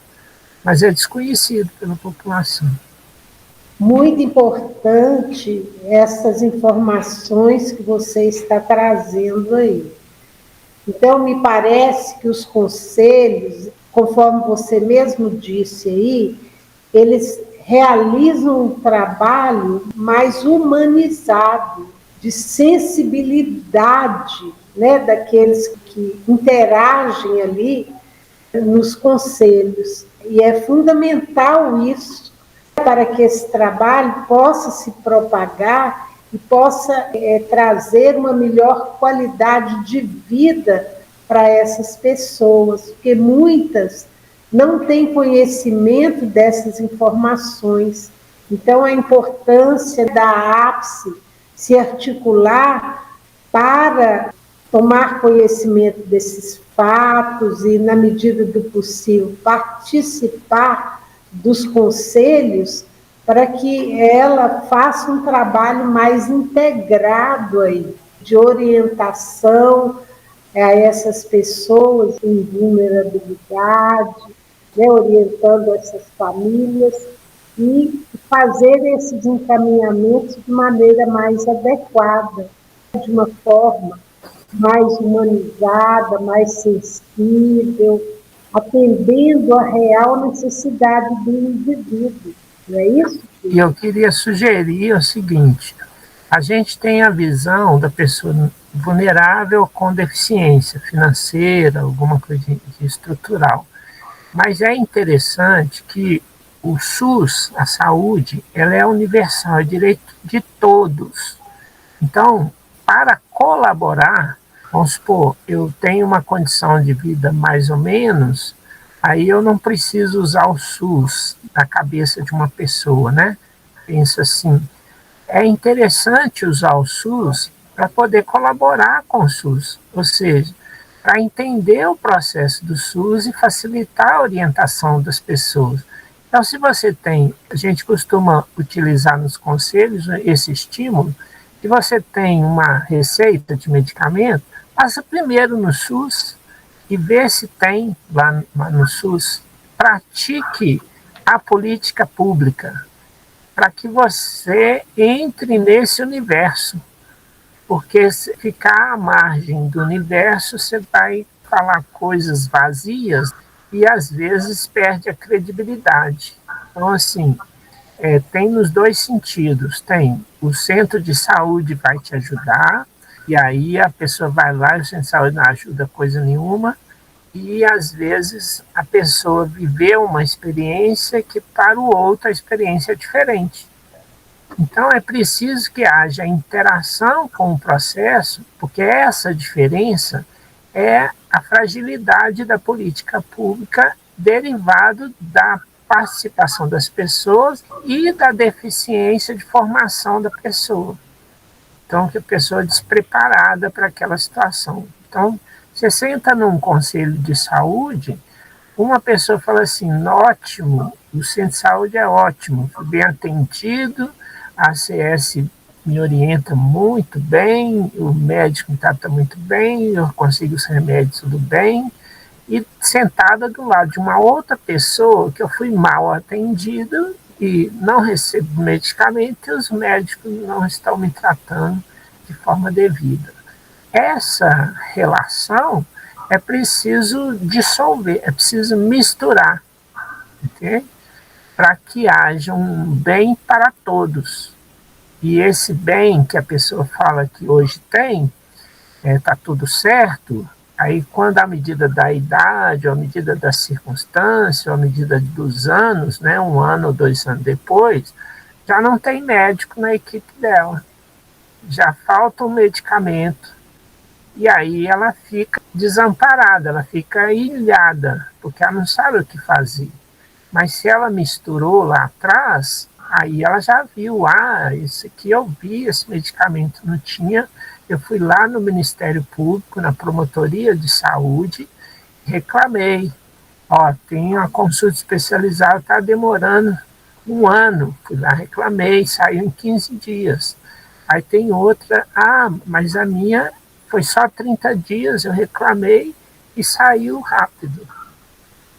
mas é desconhecido pela população. Muito importante essas informações que você está trazendo aí. Então, me parece que os conselhos, conforme você mesmo disse aí, eles realizam um trabalho mais humanizado, de sensibilidade, né, daqueles que interagem ali nos conselhos. E é fundamental isso para que esse trabalho possa se propagar e possa trazer uma melhor qualidade de vida para essas pessoas, porque muitas não têm conhecimento dessas informações. Então, a importância da ápice se articular para tomar conhecimento desses fatos e, na medida do possível, participar dos conselhos, para que ela faça um trabalho mais integrado aí, de orientação a essas pessoas em vulnerabilidade, né, orientando essas famílias. e fazer esses encaminhamentos de maneira mais adequada, de uma forma mais humanizada, mais sensível, atendendo à real necessidade do indivíduo. Não é isso? E eu queria sugerir o seguinte: a gente tem a visão da pessoa vulnerável com deficiência financeira, alguma coisa estrutural. Mas é interessante que o SUS, a saúde, ela é universal, é direito de todos. Então, para colaborar, vamos supor, eu tenho uma condição de vida mais ou menos, aí eu não preciso usar o SUS na cabeça de uma pessoa, né? Penso assim, é interessante usar o SUS para poder colaborar com o SUS, ou seja, para entender o processo do SUS e facilitar a orientação das pessoas. Então, se você tem, a gente costuma utilizar nos conselhos esse estímulo, se você tem uma receita de medicamento, passa primeiro no SUS e vê se tem lá no SUS. Pratique a política pública para que você entre nesse universo. Porque se ficar à margem do universo, você vai falar coisas vazias e às vezes perde a credibilidade. Então, assim, tem nos dois sentidos. Tem o centro de saúde vai te ajudar, e aí a pessoa vai lá e o centro de saúde não ajuda coisa nenhuma, e às vezes a pessoa viveu uma experiência que para o outro a experiência é diferente. Então é preciso que haja interação com o processo, porque essa diferença é a fragilidade da política pública derivado da participação das pessoas e da deficiência de formação da pessoa. Então, que a pessoa é despreparada para aquela situação. Então, você senta num conselho de saúde, uma pessoa fala assim, ótimo, o centro de saúde é ótimo, fui bem atendido, a ACS me orienta muito bem, o médico trata muito bem, eu consigo os remédios tudo bem, e sentada do lado de uma outra pessoa que eu fui mal atendido e não recebo medicamento e os médicos não estão me tratando de forma devida. Essa relação é preciso dissolver, é preciso misturar, okay? Para que haja um bem para todos. E esse bem que a pessoa fala que hoje tem, está tudo certo, aí quando a medida da idade, ou a medida da circunstância, ou a medida dos anos, né, 1 ano ou 2 anos depois, já não tem médico na equipe dela. Já falta um medicamento. E aí ela fica desamparada, ela fica ilhada, porque ela não sabe o que fazer. Mas se ela misturou lá atrás, aí ela já viu, isso aqui eu vi, esse medicamento não tinha. Eu fui lá no Ministério Público, na Promotoria de Saúde, reclamei. Tem uma consulta especializada, está demorando 1 ano. Fui lá, reclamei, saiu em 15 dias. Aí tem outra, mas a minha foi só 30 dias, eu reclamei e saiu rápido.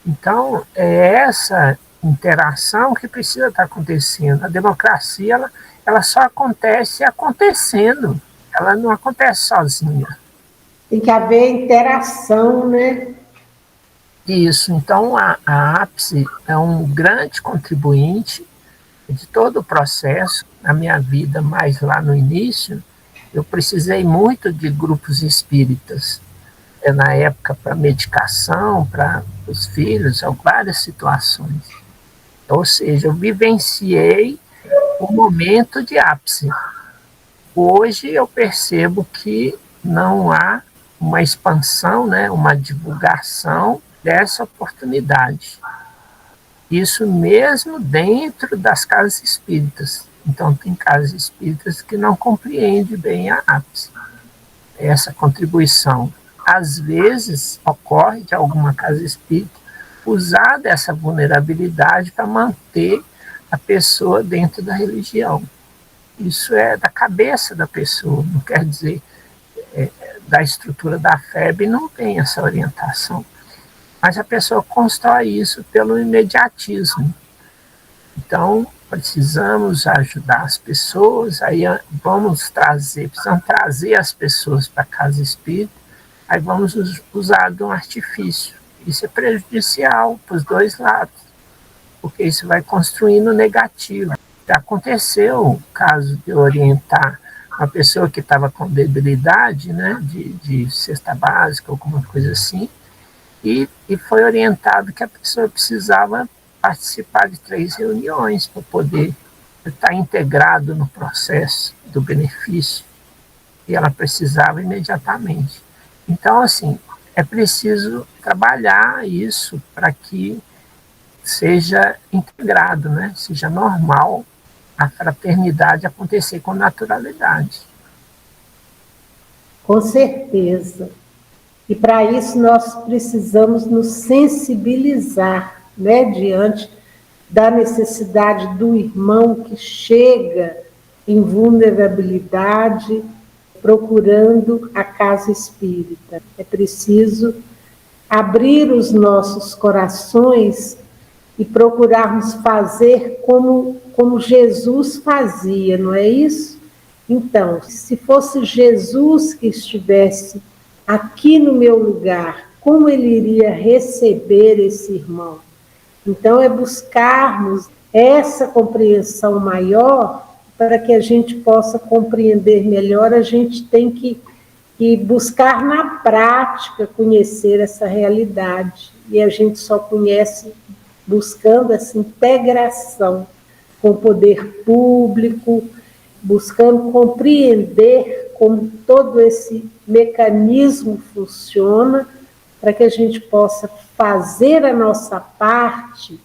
Então, é essa interação que precisa estar acontecendo. A democracia, ela só acontece acontecendo, ela não acontece sozinha. Tem que haver interação, né? Isso, então a APSE é um grande contribuinte de todo o processo. Na minha vida, mais lá no início, eu precisei muito de grupos espíritas, na época para medicação, para os filhos, várias situações. Ou seja, eu vivenciei o momento de ápice. Hoje eu percebo que não há uma expansão, né, uma divulgação dessa oportunidade. Isso mesmo dentro das casas espíritas. Então, tem casas espíritas que não compreendem bem a ápice, essa contribuição. Às vezes, ocorre de alguma casa espírita usar dessa vulnerabilidade para manter a pessoa dentro da religião. Isso é da cabeça da pessoa, não quer dizer da estrutura da FEB, não tem essa orientação. Mas a pessoa constrói isso pelo imediatismo. Então, precisamos ajudar as pessoas, aí precisamos trazer as pessoas para a casa espírita, aí vamos usar de um artifício. Isso é prejudicial para os dois lados, porque isso vai construindo negativo. Já aconteceu o caso de orientar uma pessoa que estava com debilidade, né, de cesta básica, alguma coisa assim, e foi orientado que a pessoa precisava participar de 3 reuniões para poder estar integrado no processo do benefício, e ela precisava imediatamente. Então, assim, é preciso trabalhar isso para que seja integrado, né? Seja normal a fraternidade acontecer com naturalidade. Com certeza. E para isso nós precisamos nos sensibilizar, né, diante da necessidade do irmão que chega em vulnerabilidade, procurando a casa espírita. É preciso abrir os nossos corações e procurarmos fazer como Jesus fazia, não é isso? Então, se fosse Jesus que estivesse aqui no meu lugar, como ele iria receber esse irmão? Então, é buscarmos essa compreensão maior para que a gente possa compreender melhor. A gente tem que buscar na prática conhecer essa realidade. E a gente só conhece buscando essa integração com o poder público, buscando compreender como todo esse mecanismo funciona, para que a gente possa fazer a nossa parte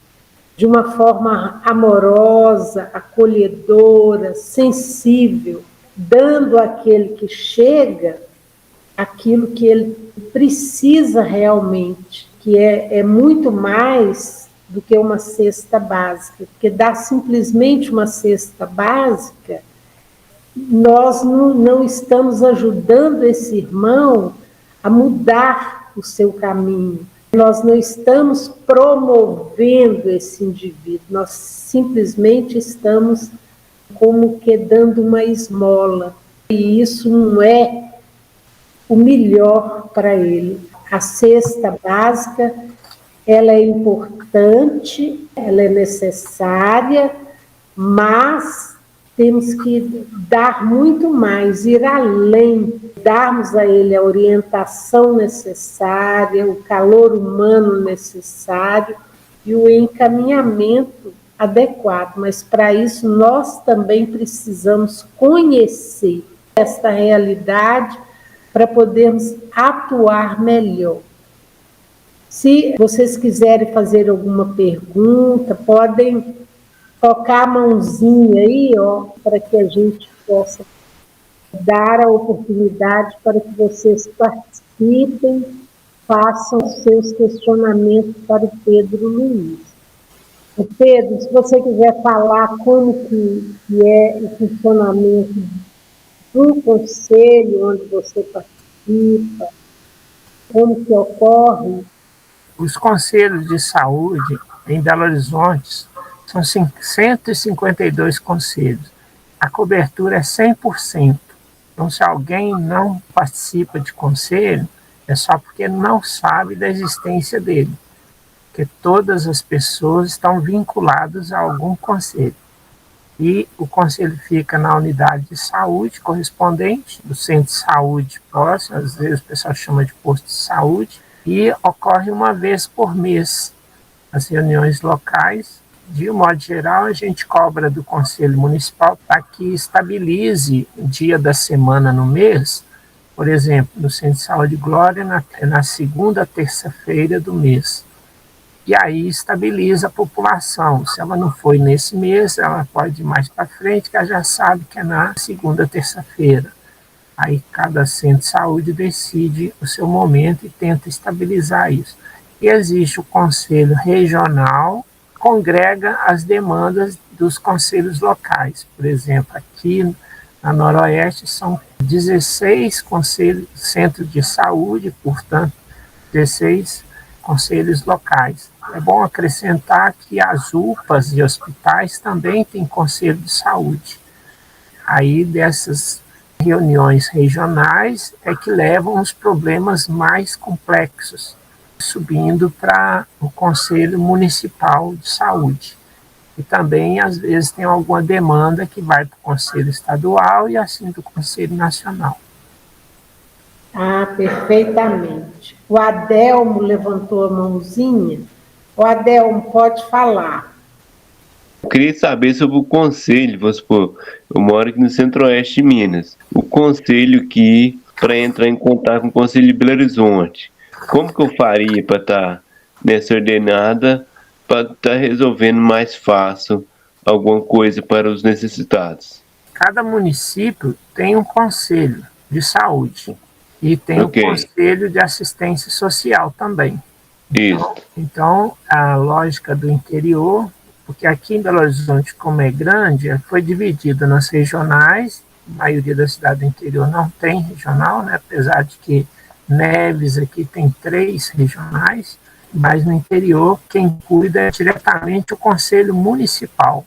de uma forma amorosa, acolhedora, sensível, dando àquele que chega aquilo que ele precisa realmente, que é muito mais do que uma cesta básica, porque dar simplesmente uma cesta básica, nós não estamos ajudando esse irmão a mudar o seu caminho, nós não estamos promovendo esse indivíduo, nós simplesmente estamos como que dando uma esmola, e isso não é o melhor para ele. A cesta básica, ela é importante, ela é necessária, mas temos que dar muito mais, ir além, darmos a ele a orientação necessária, o calor humano necessário e o encaminhamento adequado. Mas para isso nós também precisamos conhecer esta realidade para podermos atuar melhor. Se vocês quiserem fazer alguma pergunta, podem tocar a mãozinha aí, ó, para que a gente possa dar a oportunidade para que vocês participem, façam seus questionamentos para o Pedro Luiz. O Pedro, se você quiser falar como que é o funcionamento do conselho onde você participa, como que ocorre. Os conselhos de saúde em Belo Horizonte são 152 conselhos. A cobertura é 100%. Então, se alguém não participa de conselho, é só porque não sabe da existência dele, porque todas as pessoas estão vinculadas a algum conselho. E o conselho fica na unidade de saúde correspondente, do centro de saúde próximo, às vezes o pessoal chama de posto de saúde, e ocorre uma vez por mês as reuniões locais. De um modo geral, a gente cobra do Conselho Municipal para que estabilize o dia da semana no mês. Por exemplo, no Centro de Saúde Glória, na segunda terça-feira do mês. E aí estabiliza a população. Se ela não foi nesse mês, ela pode ir mais para frente, que ela já sabe que é na segunda terça-feira. Aí cada centro de saúde decide o seu momento e tenta estabilizar isso. E existe o Conselho Regional, congrega as demandas dos conselhos locais. Por exemplo, aqui na Noroeste são 16 conselhos, centros de saúde, portanto, 16 conselhos locais. É bom acrescentar que as UPAs e hospitais também têm conselho de saúde. Aí dessas reuniões regionais é que levam os problemas mais complexos, subindo para o Conselho Municipal de Saúde. E também, às vezes, tem alguma demanda que vai para o Conselho Estadual e assim do Conselho Nacional. Ah, perfeitamente. O Adelmo levantou a mãozinha. O Adelmo, pode falar. Eu queria saber sobre o conselho, vamos supor, eu moro aqui no Centro-Oeste de Minas. O conselho que, para entrar em contato com o Conselho de Belo Horizonte, como que eu faria para estar nessa ordenada, para estar resolvendo mais fácil alguma coisa para os necessitados? Cada município tem um conselho de saúde e tem Ok. um conselho de assistência social também. Isso. Então, a lógica do interior, porque aqui em Belo Horizonte, como é grande, foi dividida nas regionais. A maioria da cidade do interior não tem regional, né? Apesar de que Neves aqui tem 3 regionais, mas no interior quem cuida é diretamente o Conselho Municipal.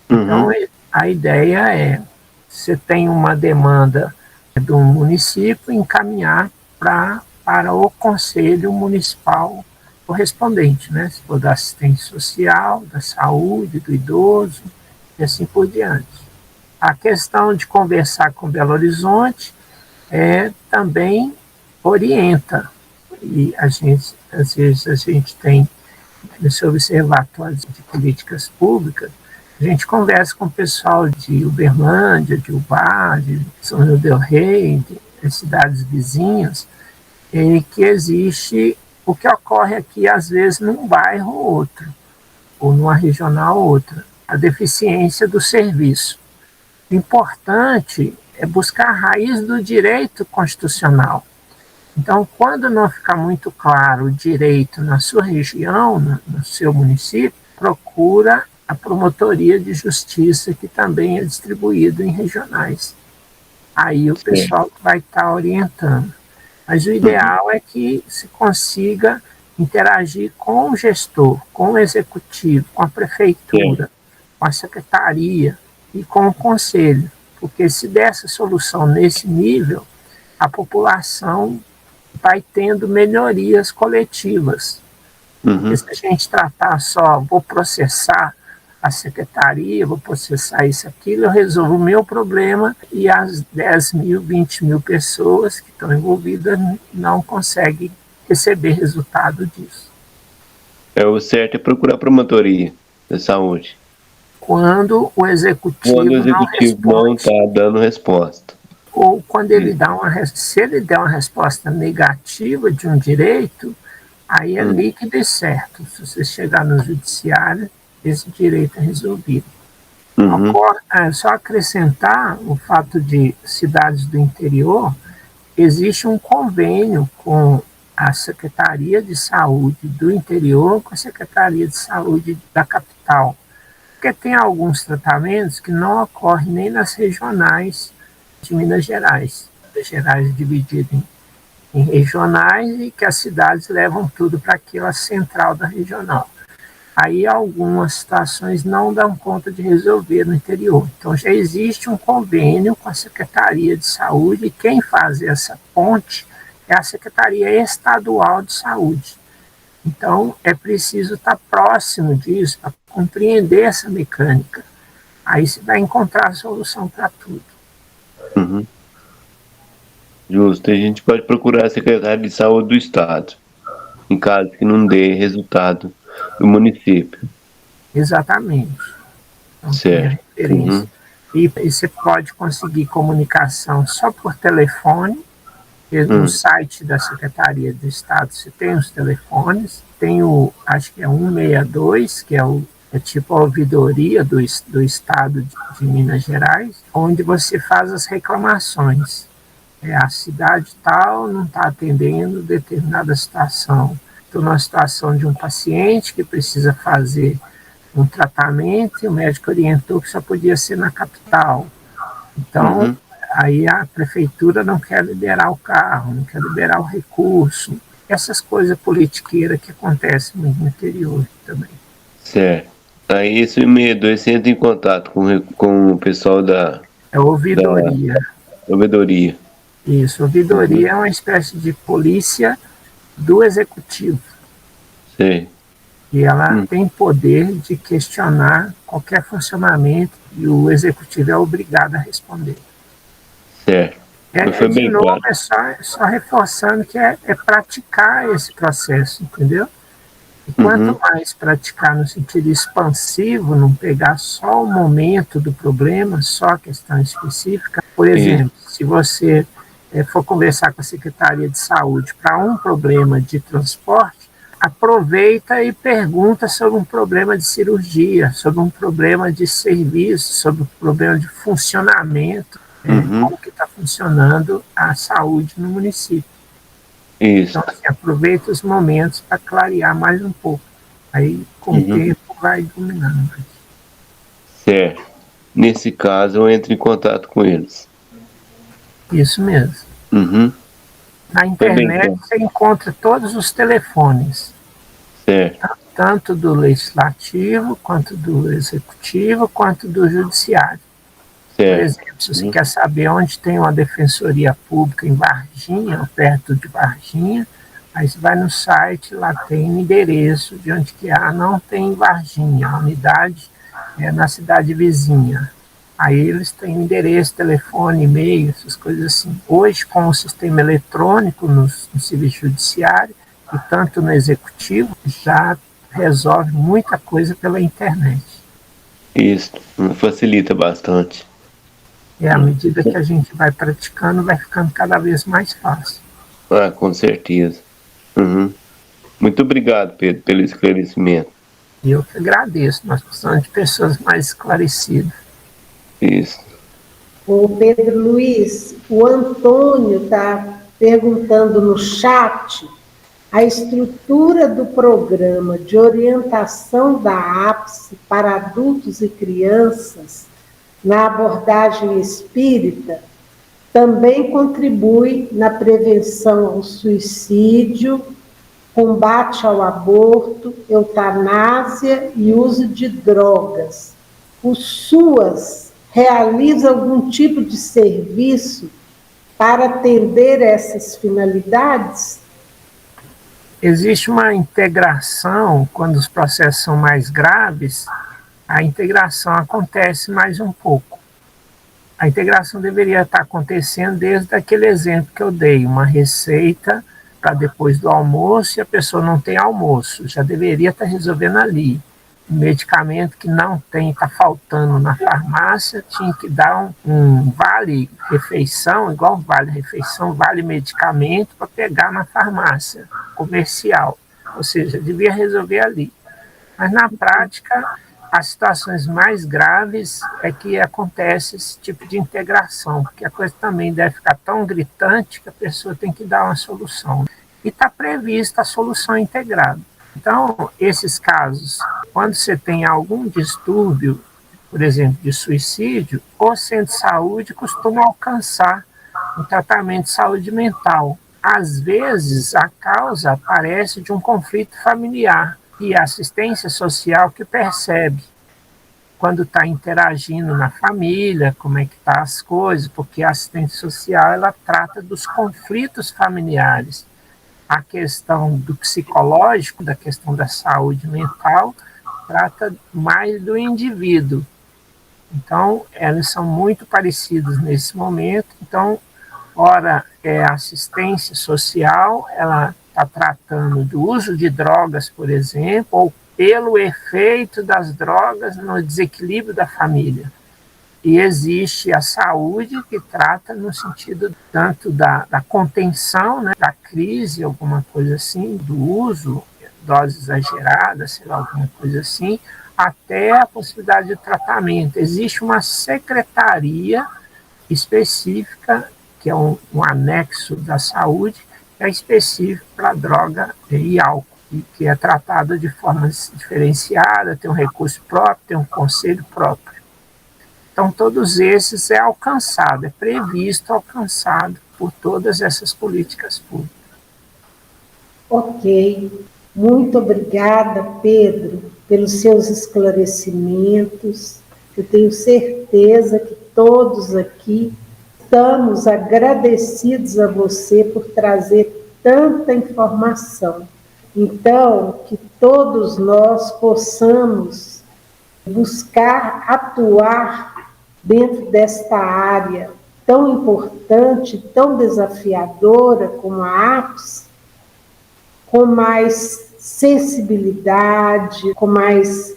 Então, a ideia é, você tem uma demanda do município, encaminhar para o Conselho Municipal correspondente, né? Se for da assistência social, da saúde, do idoso, e assim por diante. A questão de conversar com Belo Horizonte também orienta, e a gente, às vezes a gente tem nesse observatório de políticas públicas, a gente conversa com o pessoal de Uberlândia, de Ubá, de São João del Rei, de cidades vizinhas, que existe o que ocorre aqui, às vezes, num bairro ou outro, ou numa regional ou outra, a deficiência do serviço. O importante é buscar a raiz do direito constitucional. Então, quando não ficar muito claro o direito na sua região, no seu município, procura a promotoria de justiça, que também é distribuído em regionais. Aí o pessoal vai estar orientando. Mas o ideal é que se consiga interagir com o gestor, com o executivo, com a prefeitura, com a secretaria e com o conselho. Porque se der essa solução nesse nível, a população vai tendo melhorias coletivas. Porque se a gente tratar só, vou processar a secretaria, vou processar isso, aquilo, eu resolvo o meu problema e as 10 mil, 20 mil pessoas que estão envolvidas não conseguem receber resultado disso. O certo é procurar a promotoria da saúde. Quando o executivo não está dando resposta. Ou quando ele se ele der uma resposta negativa de um direito, aí é líquido e certo. Se você chegar no judiciário, esse direito é resolvido. Só acrescentar o fato de cidades do interior, existe um convênio com a Secretaria de Saúde do interior com a Secretaria de Saúde da capital. Porque tem alguns tratamentos que não ocorrem nem nas regionais de Minas Gerais. Minas Gerais é dividido em regionais e que as cidades levam tudo para aquela central da regional. Aí algumas situações não dão conta de resolver no interior. Então já existe um convênio com a Secretaria de Saúde e quem faz essa ponte é a Secretaria Estadual de Saúde. Então é preciso estar próximo disso para compreender essa mecânica. Aí você vai encontrar a solução para tudo. Justo. A gente pode procurar a Secretaria de Saúde do Estado, em caso que não dê resultado do município. Exatamente. Então, certo. E você pode conseguir comunicação só por telefone. No site da Secretaria do Estado você tem os telefones, tem acho que é 162, que é tipo a ouvidoria do Estado de Minas Gerais, onde você faz as reclamações. A cidade tal não está atendendo determinada situação. Estou numa situação de um paciente que precisa fazer um tratamento e o médico orientou que só podia ser na capital. Então, aí a prefeitura não quer liberar o carro, não quer liberar o recurso. essas coisas politiqueiras que acontecem muito no interior também. Certo. Aí esse 162 você entra em contato com o pessoal da É ouvidoria. ouvidoria. Isso, ouvidoria é uma espécie de polícia do executivo. Sei. E ela tem poder de questionar qualquer funcionamento e o executivo é obrigado a responder. Certo. Foi De bem novo, claro. é só reforçando que é praticar esse processo, entendeu? E quanto mais praticar no sentido expansivo, não pegar só o momento do problema, só a questão específica. Por exemplo, se você for conversar com a Secretaria de Saúde para um problema de transporte, aproveita e pergunta sobre um problema de cirurgia, sobre um problema de serviço, sobre um problema de funcionamento, como que está funcionando a saúde no município. Isso. Então, assim, aproveita os momentos para clarear mais um pouco. Aí, com o tempo, vai dominando. Certo. Nesse caso, eu entro em contato com eles. Isso mesmo. Na internet, você encontra todos os telefones. Certo. Tanto do legislativo, quanto do executivo, quanto do judiciário. Por exemplo, se você quer saber onde tem uma defensoria pública em Varginha, ou perto de Varginha, aí você vai no site, lá tem o endereço de onde que é. Não tem em Varginha, a unidade é na cidade vizinha. Aí eles têm endereço, telefone, e-mail, essas coisas assim. Hoje, com o sistema eletrônico no serviço judiciário e tanto no executivo, já resolve muita coisa pela internet. Isso, facilita bastante. À medida que a gente vai praticando, vai ficando cada vez mais fácil. Ah, com certeza. Muito obrigado, Pedro, pelo esclarecimento. E eu que agradeço. Nós precisamos de pessoas mais esclarecidas. Isso. O Pedro Luiz, o Antônio está perguntando no chat a estrutura do programa de orientação da APSE para adultos e crianças na abordagem espírita também contribui na prevenção ao suicídio, combate ao aborto, eutanásia e uso de drogas. O SUAS realiza algum tipo de serviço para atender essas finalidades? Existe uma integração, quando os processos são mais graves, a integração acontece mais um pouco. A integração deveria estar acontecendo desde aquele exemplo que eu dei, uma receita para depois do almoço e a pessoa não tem almoço, já deveria estar resolvendo ali. Um medicamento que não tem, está faltando na farmácia, tinha que dar um vale-refeição, igual vale-refeição, vale-medicamento para pegar na farmácia comercial, ou seja, devia resolver ali. Mas na prática, as situações mais graves é que acontece esse tipo de integração, porque a coisa também deve ficar tão gritante que a pessoa tem que dar uma solução. E está prevista a solução integrada. Então, esses casos, quando você tem algum distúrbio, por exemplo, de suicídio, o centro de saúde costuma alcançar um tratamento de saúde mental. Às vezes, a causa aparece de um conflito familiar e a assistência social que percebe quando está interagindo na família, como é que estão as coisas, porque a assistência social ela trata dos conflitos familiares. A questão do psicológico, da questão da saúde mental, trata mais do indivíduo. Então, elas são muito parecidas nesse momento. Então, ora, a assistência social, ela está tratando do uso de drogas, por exemplo, ou pelo efeito das drogas no desequilíbrio da família. E existe a saúde que trata no sentido tanto da contenção, né, da crise, alguma coisa assim, do uso, dose exagerada, sei lá, alguma coisa assim, até a possibilidade de tratamento. Existe uma secretaria específica, que é um anexo da saúde, que é específico para droga e álcool, e que é tratado de forma diferenciada, tem um recurso próprio, tem um conselho próprio. Então, todos esses é alcançado, é previsto, alcançado por todas essas políticas públicas. Ok. Muito obrigada, Pedro, pelos seus esclarecimentos. Eu tenho certeza que todos aqui estamos agradecidos a você por trazer tanta informação. Então, que todos nós possamos buscar atuar dentro desta área tão importante, tão desafiadora como a APS, com mais sensibilidade, com mais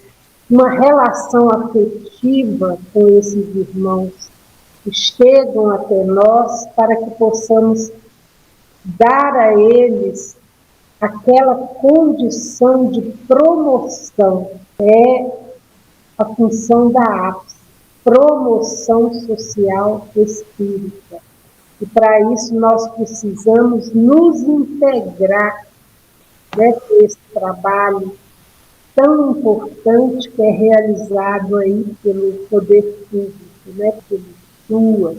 uma relação afetiva com esses irmãos que chegam até nós, para que possamos dar a eles aquela condição de promoção. É a função da APS, promoção social espírita. E para isso nós precisamos nos integrar nesse trabalho tão importante que é realizado aí pelo poder público, pelas ruas,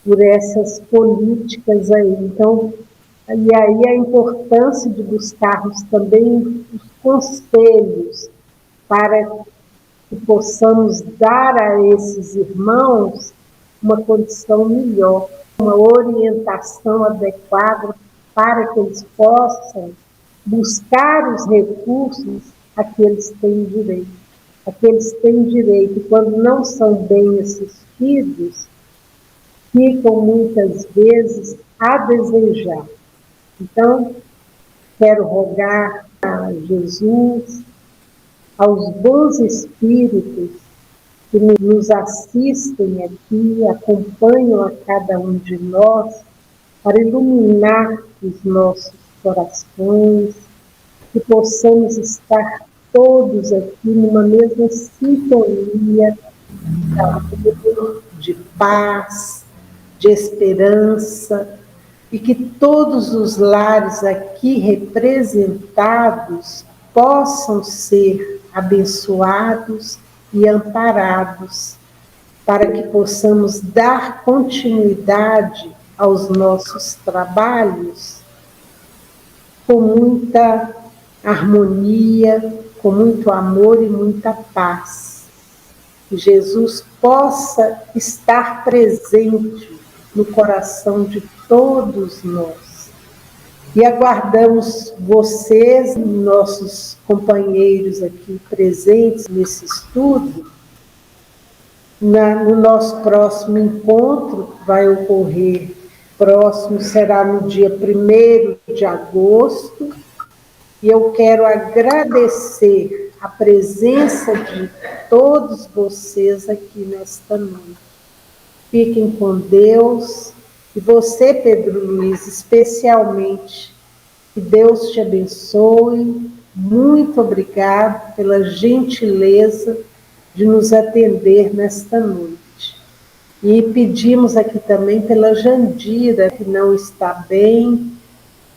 por essas políticas aí. Então, e aí a importância de buscarmos também os conselhos para que possamos dar a esses irmãos uma condição melhor, uma orientação adequada para que eles possam buscar os recursos a que eles têm direito. A que eles têm direito, quando não são bem assistidos, ficam muitas vezes a desejar. Então, quero rogar a Jesus, aos bons espíritos que nos assistem aqui, acompanham a cada um de nós, para iluminar os nossos corações, que possamos estar todos aqui numa mesma sintonia de paz, de esperança, e que todos os lares aqui representados possam ser abençoados e amparados, para que possamos dar continuidade aos nossos trabalhos com muita harmonia, com muito amor e muita paz. Que Jesus possa estar presente no coração de todos nós. E aguardamos vocês, nossos companheiros aqui presentes nesse estudo, no nosso próximo encontro, que vai ocorrer próximo, será no dia 1º de agosto, e eu quero agradecer a presença de todos vocês aqui nesta noite. Fiquem com Deus, e você, Pedro Luiz, especialmente, que Deus te abençoe. Muito obrigado pela gentileza de nos atender nesta noite. E pedimos aqui também pela Jandira, que não está bem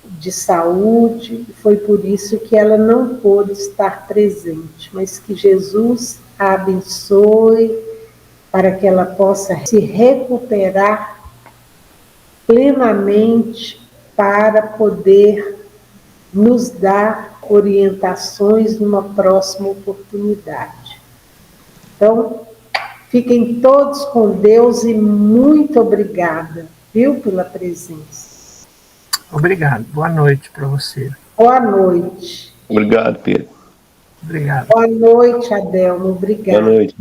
de saúde, e foi por isso que ela não pôde estar presente, mas que Jesus a abençoe, para que ela possa se recuperar plenamente, para poder nos dar orientações numa próxima oportunidade. Então, fiquem todos com Deus e muito obrigada, viu, pela presença. Obrigado. Boa noite para você. Boa noite. Obrigado, Pedro. Obrigado. Boa noite, Adelmo. Obrigada. Boa noite.